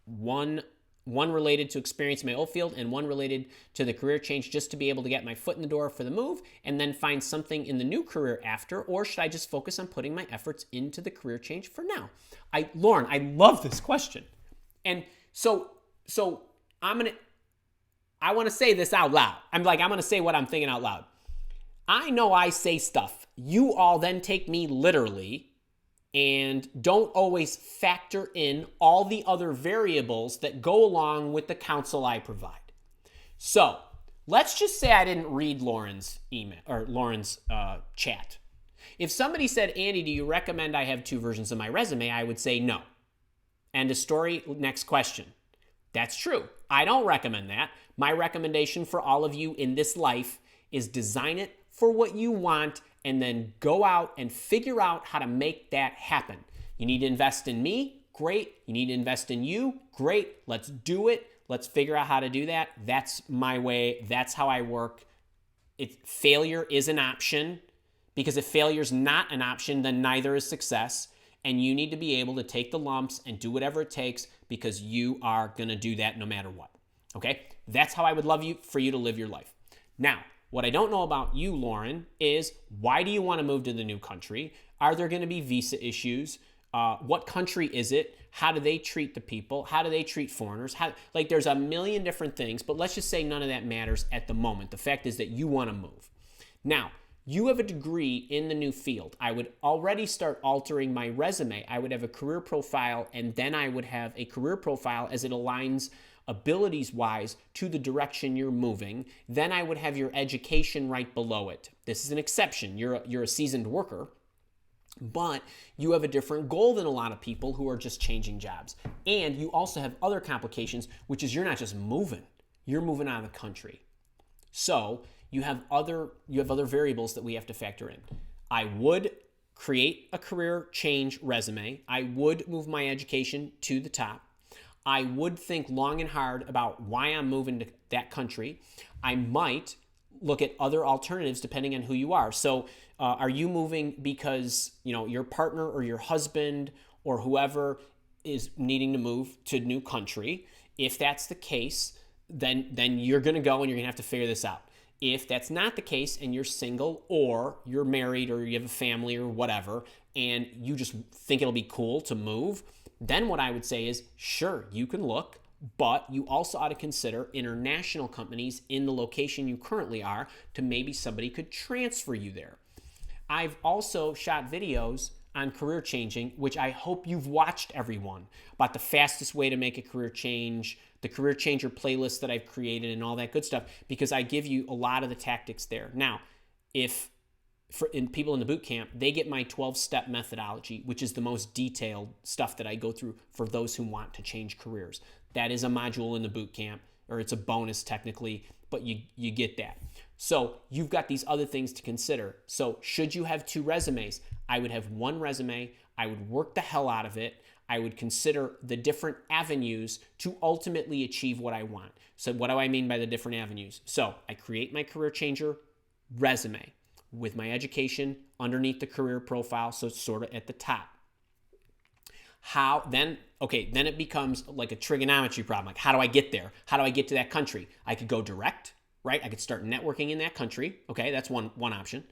One related to experience in my old field and one related to the career change, just to be able to get my foot in the door for the move and then find something in the new career after? Or should I just focus on putting my efforts into the career change for now? Lauren, I love this question. And so I want to say this out loud. I'm going to say what I'm thinking out loud. I know I say stuff. You all then take me literally and don't always factor in all the other variables that go along with the counsel I provide. So let's just say I didn't read Lauren's email or Lauren's chat. If somebody said, Andy, do you recommend I have 2 versions of my resume? I would say no. End of story. Next question. That's true. I don't recommend that. My recommendation for all of you in this life is design it for what you want and then go out and figure out how to make that happen. You need to invest in me? Great. You need to invest in you? Great. Let's do it. Let's figure out how to do that. That's my way. That's how I work. Failure is an option, because if failure is not an option, then neither is success. And you need to be able to take the lumps and do whatever it takes, because you are going to do that no matter what. Okay? That's how I would love for you to live your life. Now, what I don't know about you, Lauren, is why do you want to move to the new country? Are there going to be visa issues? What country is it? How do they treat the people? How do they treat foreigners? There's a million different things, but let's just say none of that matters at the moment. The fact is that you want to move. Now, You have a degree in the new field. I would already start altering my resume. I would have a career profile, and then I would have a career profile as it aligns abilities-wise to the direction you're moving. Then I would have your education right below it. This is an exception. You're a seasoned worker, but you have a different goal than a lot of people who are just changing jobs. And you also have other complications, which is you're not just moving. You're moving out of the country. So you have other variables that we have to factor in. I would create a career change resume. I would move my education to the top. I would think long and hard about why I'm moving to that country. I might look at other alternatives depending on who you are. So are you moving because your partner or your husband or whoever is needing to move to a new country? If that's the case, then you're going to go and you're going to have to figure this out. If that's not the case and you're single or you're married or you have a family or whatever and you just think it'll be cool to move, then what I would say is, sure, you can look, but you also ought to consider international companies in the location you currently are to maybe somebody could transfer you there. I've also shot videos on career changing, which I hope you've watched, everyone, about the fastest way to make a career change, the career changer playlist that I've created and all that good stuff, because I give you a lot of the tactics there. Now, in people in the boot camp, they get my 12-step methodology, which is the most detailed stuff that I go through for those who want to change careers. That is a module in the boot camp, or it's a bonus technically, but you get that. So you've got these other things to consider. So should you have 2 resumes? I would have 1 resume. I would work the hell out of it. I would consider the different avenues to ultimately achieve what I want. So what do I mean by the different avenues? So I create my career changer resume with my education underneath the career profile, so it's sort of at the top. Then it becomes like a trigonometry problem. Like, how do I get there? How do I get to that country? I could go direct, right? I could start networking in that country. Okay, that's one option.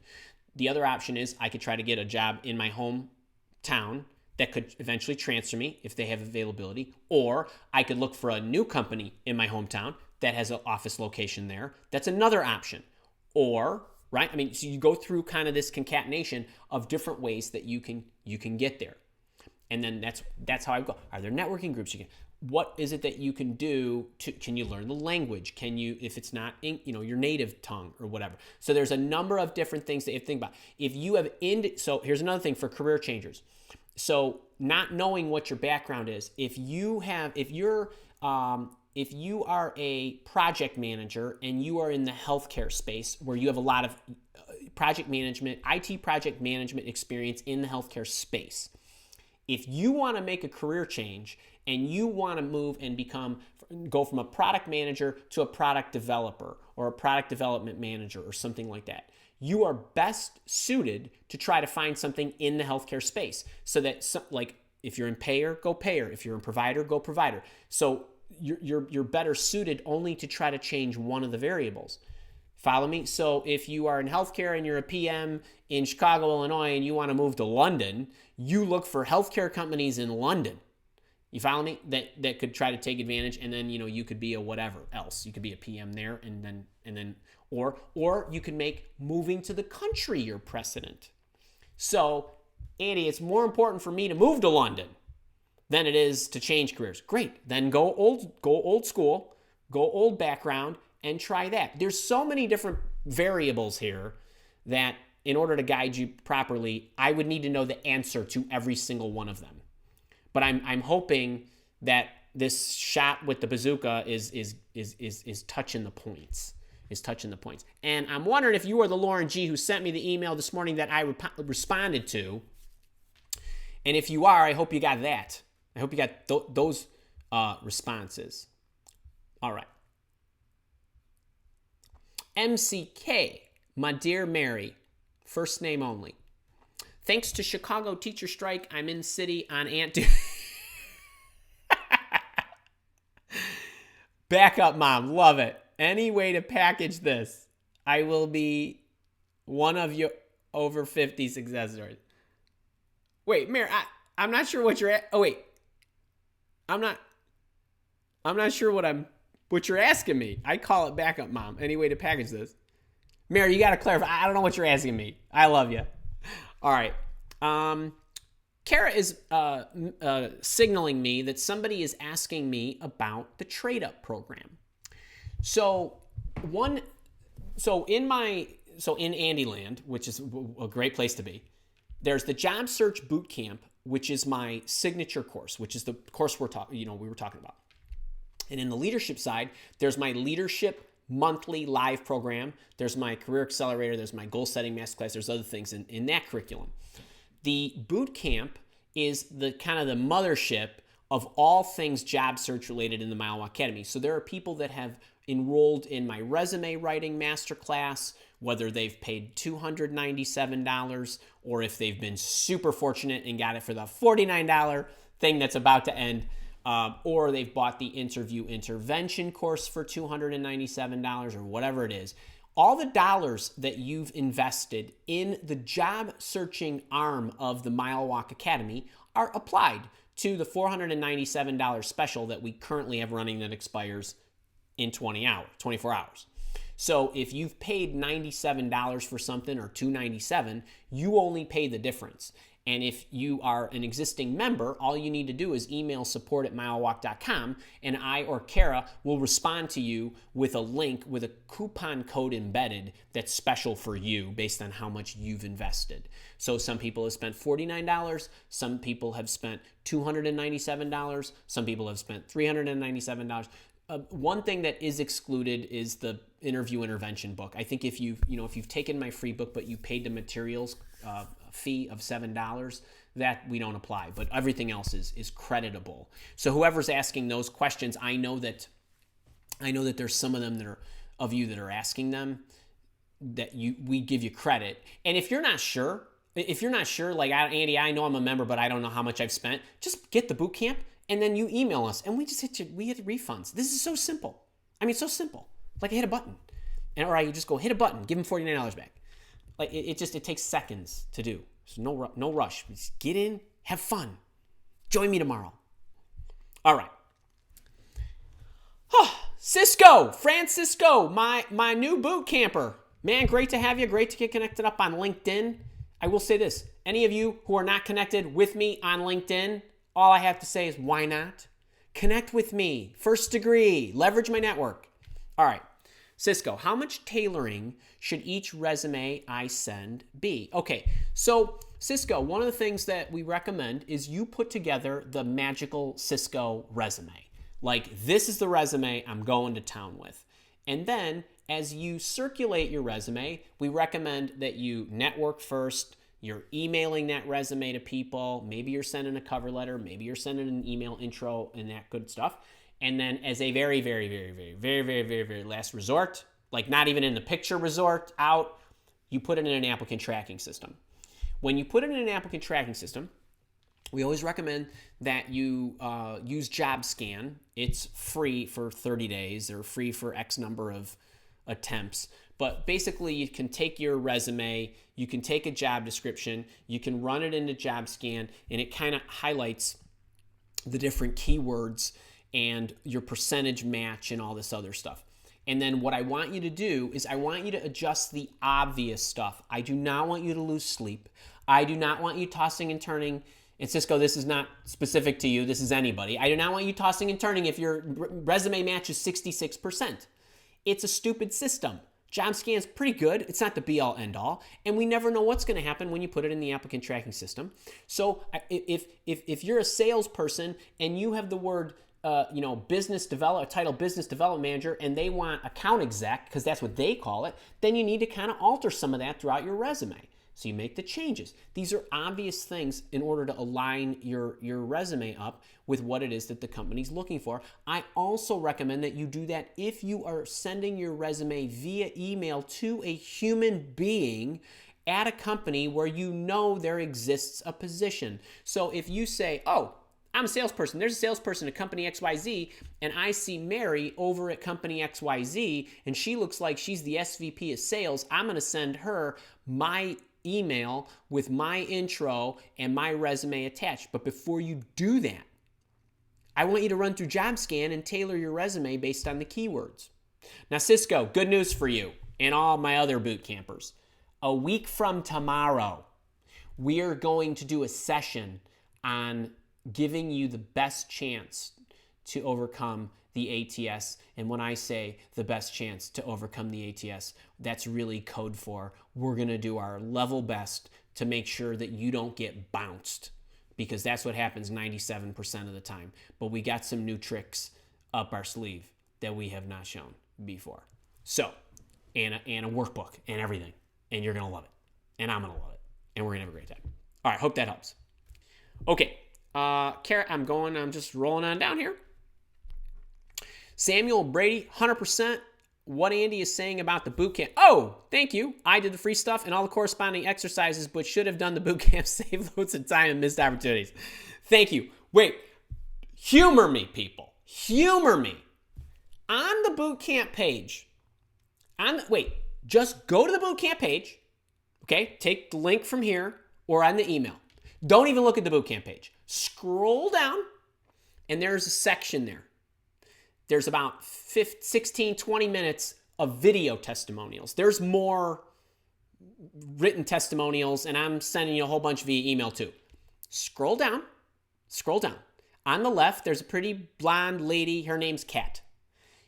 The other option is I could try to get a job in my hometown that could eventually transfer me if they have availability. Or I could look for a new company in my hometown that has an office location there. That's another option. Or, right? I mean, so you go through kind of this concatenation of different ways that you can get there. And then that's how I go. Are there networking groups you can? What is it that you can do can you learn the language? Can you, if it's not your native tongue or whatever? So there's a number of different things that you have to think about. If you have so here's another thing for career changers. So not knowing what your background is, if you are a project manager and you are in the healthcare space where you have a lot of project management, IT project management experience in the healthcare space, if you want to make a career change and you want to move and go from a product manager to a product developer or a product development manager or something like that, you are best suited to try to find something in the healthcare space. So that, like, if you're in payer, go payer. If you're in provider, go provider. So you're better suited only to try to change one of the variables. Follow me? So if you are in healthcare and you're a PM in Chicago, Illinois, and you want to move to London, you look for healthcare companies in London. You follow me? That could try to take advantage, and then you could be a whatever else. You could be a PM there, and then or you could make moving to the country your precedent. So, Andy, it's more important for me to move to London than it is to change careers. Great. Then go old school, go old background, and try that. There's so many different variables here that in order to guide you properly, I would need to know the answer to every single one of them. But I'm hoping that this shot with the bazooka is touching the points. And I'm wondering if you are the Lauren G who sent me the email this morning that I responded to. And if you are, I hope you got that. I hope you got those responses. All right. MCK, my dear Mary, first name only. Thanks to Chicago teacher strike, I'm in city on Back up, Mom. Love it. Any way to package this, I will be one of your over 50 success stories. Wait, Mary, I'm not sure what you're at. Oh, wait. I'm not sure what you're asking me. I call it backup, Mom. Any way to package this? Mary, you got to clarify. I don't know what you're asking me. I love you. All right. Kara is signaling me that somebody is asking me about the trade up program. So in Andyland, which is a great place to be, there's the Job Search Bootcamp, which is my signature course, which is the course we were talking about. And in the leadership side, there's my leadership monthly live program. There's my career accelerator. There's my goal setting masterclass. There's other things in that curriculum. The boot camp is the kind of the mothership of all things job search related in the Mile Walk Academy. So there are people that have enrolled in my resume writing masterclass, whether they've paid $297 or if they've been super fortunate and got it for the $49 thing that's about to end, or they've bought the interview intervention course for $297 or whatever it is. All the dollars that you've invested in the job searching arm of the Mile Walk Academy are applied to the $497 special that we currently have running that expires in 24 hours. So if you've paid $97 for something or $297, you only pay the difference. And if you are an existing member, all you need to do is email support@milewalk.com, and I or Kara will respond to you with a link with a coupon code embedded that's special for you based on how much you've invested. So some people have spent $49, some people have spent $297, some people have spent $397. One thing that is excluded is the interview intervention book. I think if you've taken my free book but you paid the materials fee of $7, that we don't apply, but everything else is creditable. So whoever's asking those questions, I know that there's some of them that are asking them that we give you credit. And if you're not sure, like Andy, I know I'm a member, but I don't know how much I've spent, just get the boot camp and then you email us and we hit refunds. This is so simple. I mean, so simple. Like I hit a button, or you just go hit a button, give them $49 back. Like it takes seconds to do. So no rush. Just get in, have fun. Join me tomorrow. All right. Francisco, my new boot camper. Man, great to have you. Great to get connected up on LinkedIn. I will say this. Any of you who are not connected with me on LinkedIn, all I have to say is why not? Connect with me. First degree. Leverage my network. All right. Cisco, how much tailoring should each resume I send be? Okay, so Cisco, one of the things that we recommend is you put together the magical Cisco resume. Like, this is the resume I'm going to town with. And then as you circulate your resume, we recommend that you network first. You're emailing that resume to people. Maybe you're sending a cover letter. Maybe you're sending an email intro and that good stuff. And then as a very, very, very, very, very, very, very, very last resort, like not even in the picture resort out, you put it in an applicant tracking system. When you put it in an applicant tracking system, we always recommend that you use JobScan. It's free for 30 days or free for X number of attempts. But basically, you can take your resume, you can take a job description, you can run it into JobScan, and it kind of highlights the different keywords and your percentage match and all this other stuff. And then what I want you to do is I want you to adjust the obvious stuff. I do not want you to lose sleep. I do not want you tossing and turning. And Cisco, this is not specific to you. This is anybody. I do not want you tossing and turning if your resume matches 66%. It's a stupid system. JobScan's pretty good. It's not the be-all, end-all. And we never know what's going to happen when you put it in the applicant tracking system. So if you're a salesperson and you have the word business develop, title business development manager, and they want account exec, because that's what they call it, then you need to kind of alter some of that throughout your resume. So you make the changes. These are obvious things in order to align your resume up with what it is that the company's looking for. I also recommend that you do that if you are sending your resume via email to a human being at a company where you know there exists a position. So if you say, oh, I'm a salesperson. There's a salesperson at company XYZ, and I see Mary over at company XYZ, and she looks like she's the SVP of sales. I'm going to send her my email with my intro and my resume attached. But before you do that, I want you to run through JobScan and tailor your resume based on the keywords. Now, Cisco, good news for you. and all my other boot campers, a week from tomorrow, we are going to do a session on giving you the best chance to overcome the ATS. And when I say the best chance to overcome the ATS, that's really code for we're going to do our level best to make sure that you don't get bounced, because that's what happens 97% of the time. But we got some new tricks up our sleeve that we have not shown before. So, and a workbook and everything. And you're going to love it. And I'm going to love it. And we're going to have a great time. All right, hope that helps. Okay, Kara, I'm just rolling on down here. Samuel Brady, 100%. What Andy is saying about the boot camp. Oh, thank you. I did the free stuff and all the corresponding exercises, but should have done the boot camp, save loads of time and missed opportunities. Thank you. Wait, humor me, people. Humor me. On the boot camp page, just go to the boot camp page, okay? Take the link from here or on the email. Don't even look at the boot camp page. Scroll down, and there's a section there. There's about 16, 20 minutes of video testimonials. There's more written testimonials, and I'm sending you a whole bunch via email too. Scroll down. On the left, there's a pretty blonde lady. Her name's Kat.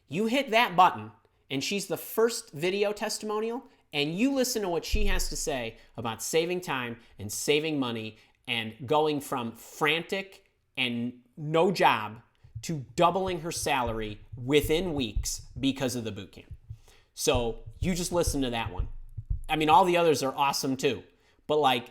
You hit that button, and she's the first video testimonial, and you listen to what she has to say about saving time and saving money and going from frantic and no job to doubling her salary within weeks because of the boot camp. So you just listen to that one. I mean, all the others are awesome too, but like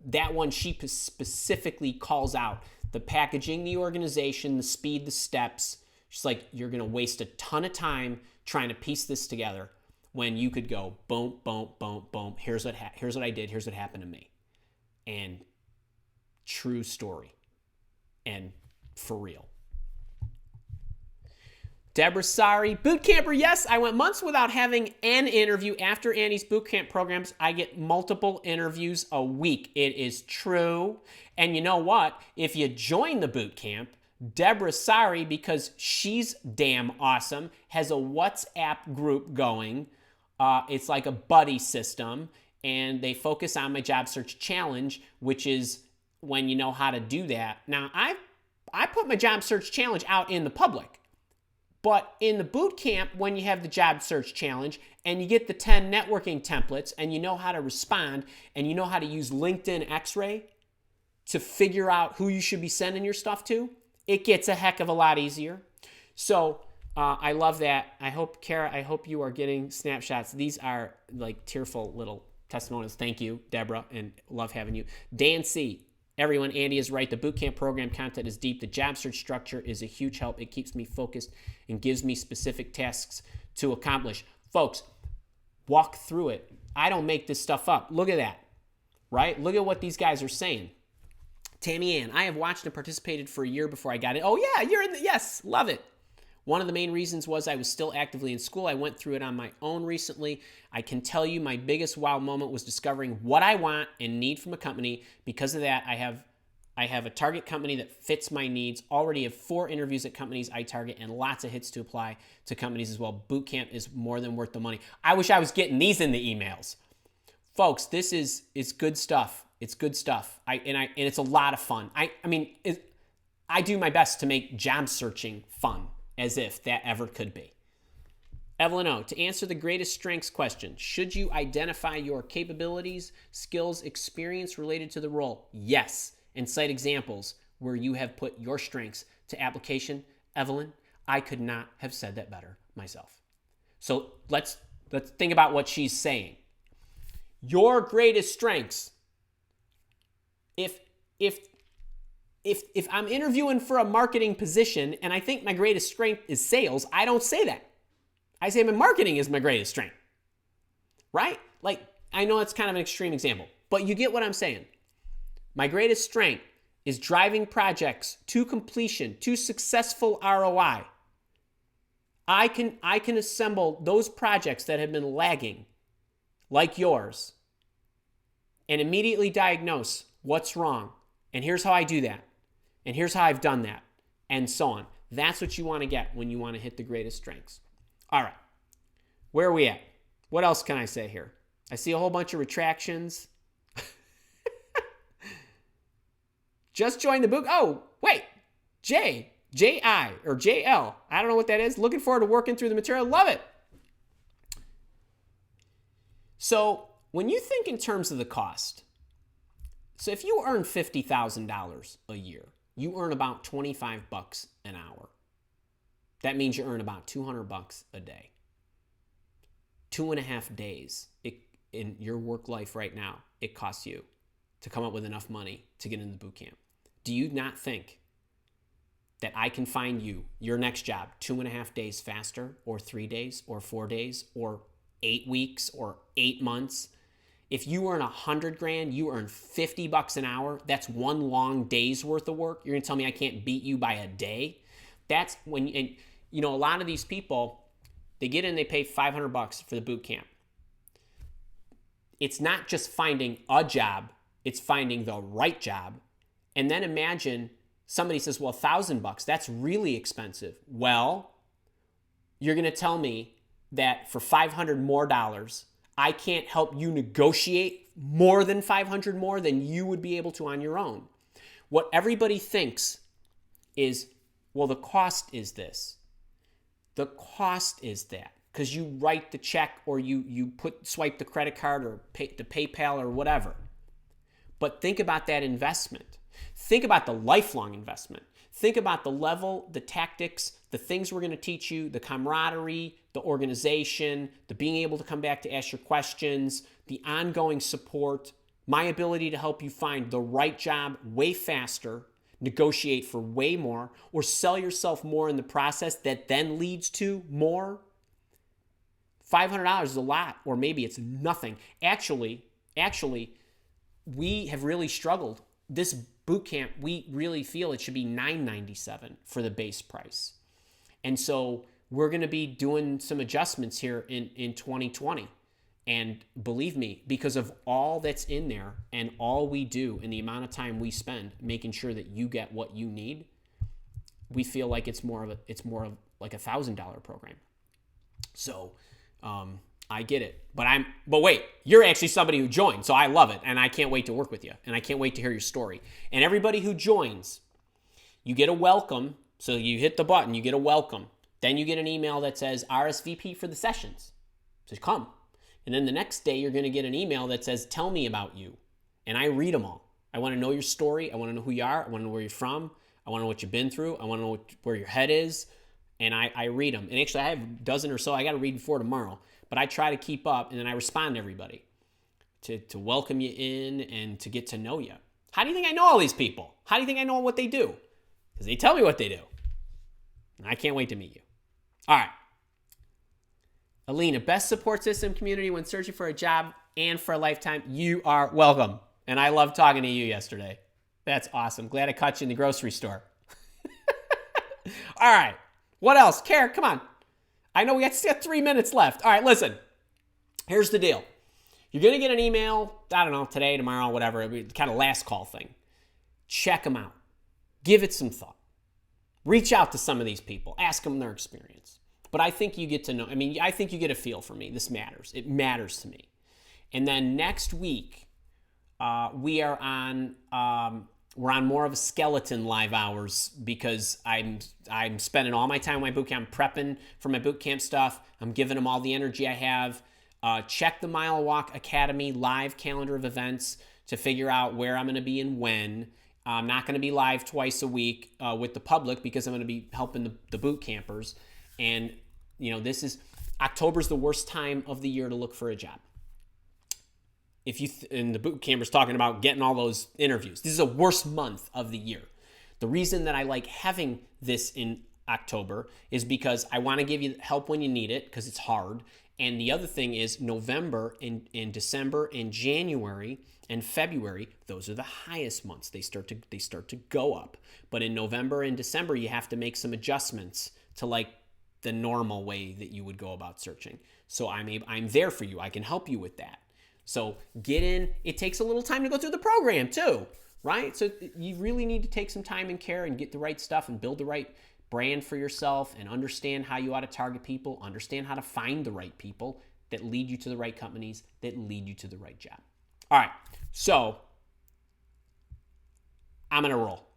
that one, she specifically calls out the packaging, the organization, the speed, the steps. She's like, you're going to waste a ton of time trying to piece this together when you could go boom, boom, boom, boom. Here's what I did. Here's what happened to me. And true story. And for real. Deborah, sorry. Boot camper, yes. I went months without having an interview. After Andy's boot camp programs, I get multiple interviews a week. It is true. And you know what? If you join the boot camp, Deborah, sorry, because she's damn awesome, has a WhatsApp group going. It's like a buddy system, and they focus on my job search challenge, which is when you know how to do that. Now, I put my job search challenge out in the public. But in the boot camp, when you have the job search challenge and you get the 10 networking templates and you know how to respond and you know how to use LinkedIn X-Ray to figure out who you should be sending your stuff to, it gets a heck of a lot easier. So I love that. I hope, Kara, you are getting snapshots. These are like tearful little testimonials. Thank you, Deborah, and love having you. Dan C. Everyone, Andy is right. The bootcamp program content is deep. The job search structure is a huge help. It keeps me focused and gives me specific tasks to accomplish. Folks, walk through it. I don't make this stuff up. Look at that, right? Look at what these guys are saying. Tammy Ann, I have watched and participated for a year before I got it. Oh yeah, you're in the, yes, love it. One of the main reasons was I was still actively in school. I went through it on my own recently. I can tell you my biggest wow moment was discovering what I want and need from a company. Because of that, I have a target company that fits my needs. Already have 4 interviews at companies I target and lots of hits to apply to companies as well. Bootcamp is more than worth the money. I wish I was getting these in the emails. Folks, this is good stuff. It's good stuff. And it's a lot of fun. I do my best to make job searching fun, as if that ever could be. Evelyn O, to answer the greatest strengths question, should you identify your capabilities, skills, experience related to the role? Yes. And cite examples where you have put your strengths to application. Evelyn, I could not have said that better myself. So let's think about what she's saying. Your greatest strengths. If I'm interviewing for a marketing position and I think my greatest strength is sales, I don't say that. I say my marketing is my greatest strength, right? Like, I know it's kind of an extreme example, but you get what I'm saying. My greatest strength is driving projects to completion, to successful ROI. I can assemble those projects that have been lagging, like yours, and immediately diagnose what's wrong. And here's how I do that. And here's how I've done that, and so on. That's what you want to get when you want to hit the greatest strengths. All right. Where are we at? What else can I say here? I see a whole bunch of retractions. Just joined the book. Oh, wait. J-I, or J-L. I don't know what that is. Looking forward to working through the material. Love it. So when you think in terms of the cost, so if you earn $50,000 a year, you earn about $25 an hour. That means you earn about $200 a day. 2.5 days in your work life right now, it costs you to come up with enough money to get into the boot camp. Do you not think that I can find you your next job 2.5 days faster, or 3 days, or 4 days, or 8 weeks, or 8 months? If you earn $100,000, you earn $50 an hour. That's one long day's worth of work. You're gonna tell me I can't beat you by a day? That's when, and you know, a lot of these people, they get in, they pay $500 for the boot camp. It's not just finding a job, it's finding the right job. And then imagine somebody says, well, $1,000, that's really expensive. Well, you're gonna tell me that for $500 more, I can't help you negotiate more than $500 more than you would be able to on your own. What everybody thinks is, well, the cost is this. The cost is that, because you write the check, or you swipe the credit card, or pay the PayPal, or whatever. But think about that investment. Think about the lifelong investment. Think about the level, the tactics, the things we're going to teach you, the camaraderie, the organization, the being able to come back to ask your questions, the ongoing support, my ability to help you find the right job way faster, negotiate for way more, or sell yourself more in the process that then leads to more. $500 is a lot, or maybe it's nothing. Actually, we have really struggled. This boot camp, we really feel it should be $997 for the base price. And so we're going to be doing some adjustments here in 2020. And believe me, because of all that's in there and all we do and the amount of time we spend making sure that you get what you need, we feel like it's more of like $1,000 program. So I get it, but wait, you're actually somebody who joined, so I love it, and I can't wait to work with you, and I can't wait to hear your story. And everybody who joins, you get a welcome. So you hit the button, you get a welcome. Then you get an email that says RSVP for the sessions. So come. And then the next day, you're going to get an email that says, tell me about you. And I read them all. I want to know your story. I want to know who you are. I want to know where you're from. I want to know what you've been through. I want to know where your head is. And I read them. And actually, I have a dozen or so I got to read before tomorrow. But I try to keep up, and then I respond to everybody to welcome you in and to get to know you. How do you think I know all these people? How do you think I know what they do? Because they tell me what they do. And I can't wait to meet you. All right. Alina, best support system community when searching for a job and for a lifetime. You are welcome. And I loved talking to you yesterday. That's awesome. Glad I caught you in the grocery store. All right. What else? Kara, come on. I know we got 3 minutes left. All right, listen. Here's the deal. You're going to get an email, I don't know, today, tomorrow, whatever, kind of last call thing. Check them out. Give it some thought. Reach out to some of these people. Ask them their experience. But I think you get to know, I think you get a feel for me. This matters. It matters to me. And then next week, we're on more of a skeleton live hours, because I'm spending all my time in my boot camp. I'm prepping for my boot camp stuff. I'm giving them all the energy I have. Check the Mile Walk Academy live calendar of events to figure out where I'm going to be and when. I'm not going to be live twice a week with the public, because I'm going to be helping the boot campers. And October's the worst time of the year to look for a job. And the boot camper's talking about getting all those interviews. This is the worst month of the year. The reason that I like having this in October is because I want to give you help when you need it, because it's hard. And the other thing is November and December and January and February, those are the highest months. They start to go up. But in November and December, you have to make some adjustments to like the normal way that you would go about searching. So I'm there for you. I can help you with that. So get in. It takes a little time to go through the program too, right? So you really need to take some time and care and get the right stuff and build the right brand for yourself and understand how you ought to target people, understand how to find the right people. that lead you to the right companies, that lead you to the right job. All right, so I'm going to roll.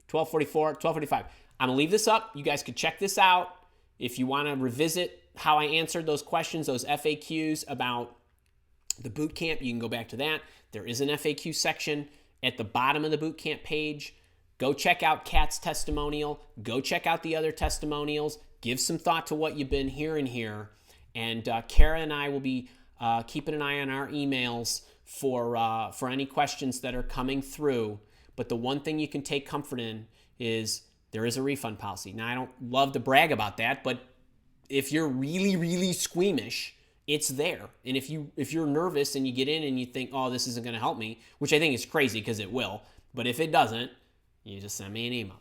12:44, 12:45. I'm going to leave this up. You guys could check this out. If you want to revisit how I answered those questions, those FAQs about the boot camp, you can go back to that. There is an FAQ section at the bottom of the boot camp page. Go check out Kat's testimonial. Go check out the other testimonials. Give some thought to what you've been hearing here. And Kara and I will be keeping an eye on our emails for any questions that are coming through. But the one thing you can take comfort in is there is a refund policy. Now, I don't love to brag about that, but if you're really, really squeamish, it's there. And if you're nervous and you get in and you think, oh, this isn't going to help me, which I think is crazy because it will. But if it doesn't, you just send me an email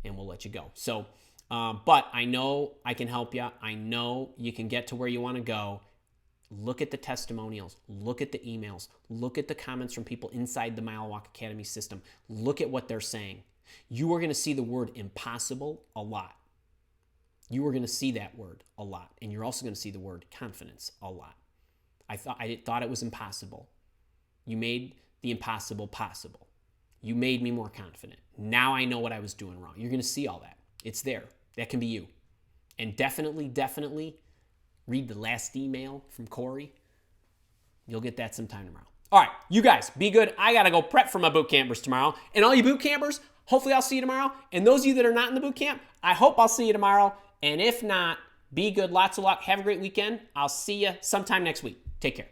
and we'll let you go. So, but I know I can help you. I know you can get to where you want to go. Look at the testimonials. Look at the emails. Look at the comments from people inside the Mile Walk Academy system. Look at what they're saying. You are going to see the word impossible a lot. You are going to see that word a lot. And you're also going to see the word confidence a lot. I thought it was impossible. You made the impossible possible. You made me more confident. Now I know what I was doing wrong. You're going to see all that. It's there. That can be you. And definitely read the last email from Corey. You'll get that sometime tomorrow. All right, you guys, be good. I got to go prep for my boot campers tomorrow. And all you boot campers, hopefully I'll see you tomorrow. And those of you that are not in the boot camp, I hope I'll see you tomorrow. And if not, be good. Lots of luck. Have a great weekend. I'll see you sometime next week. Take care.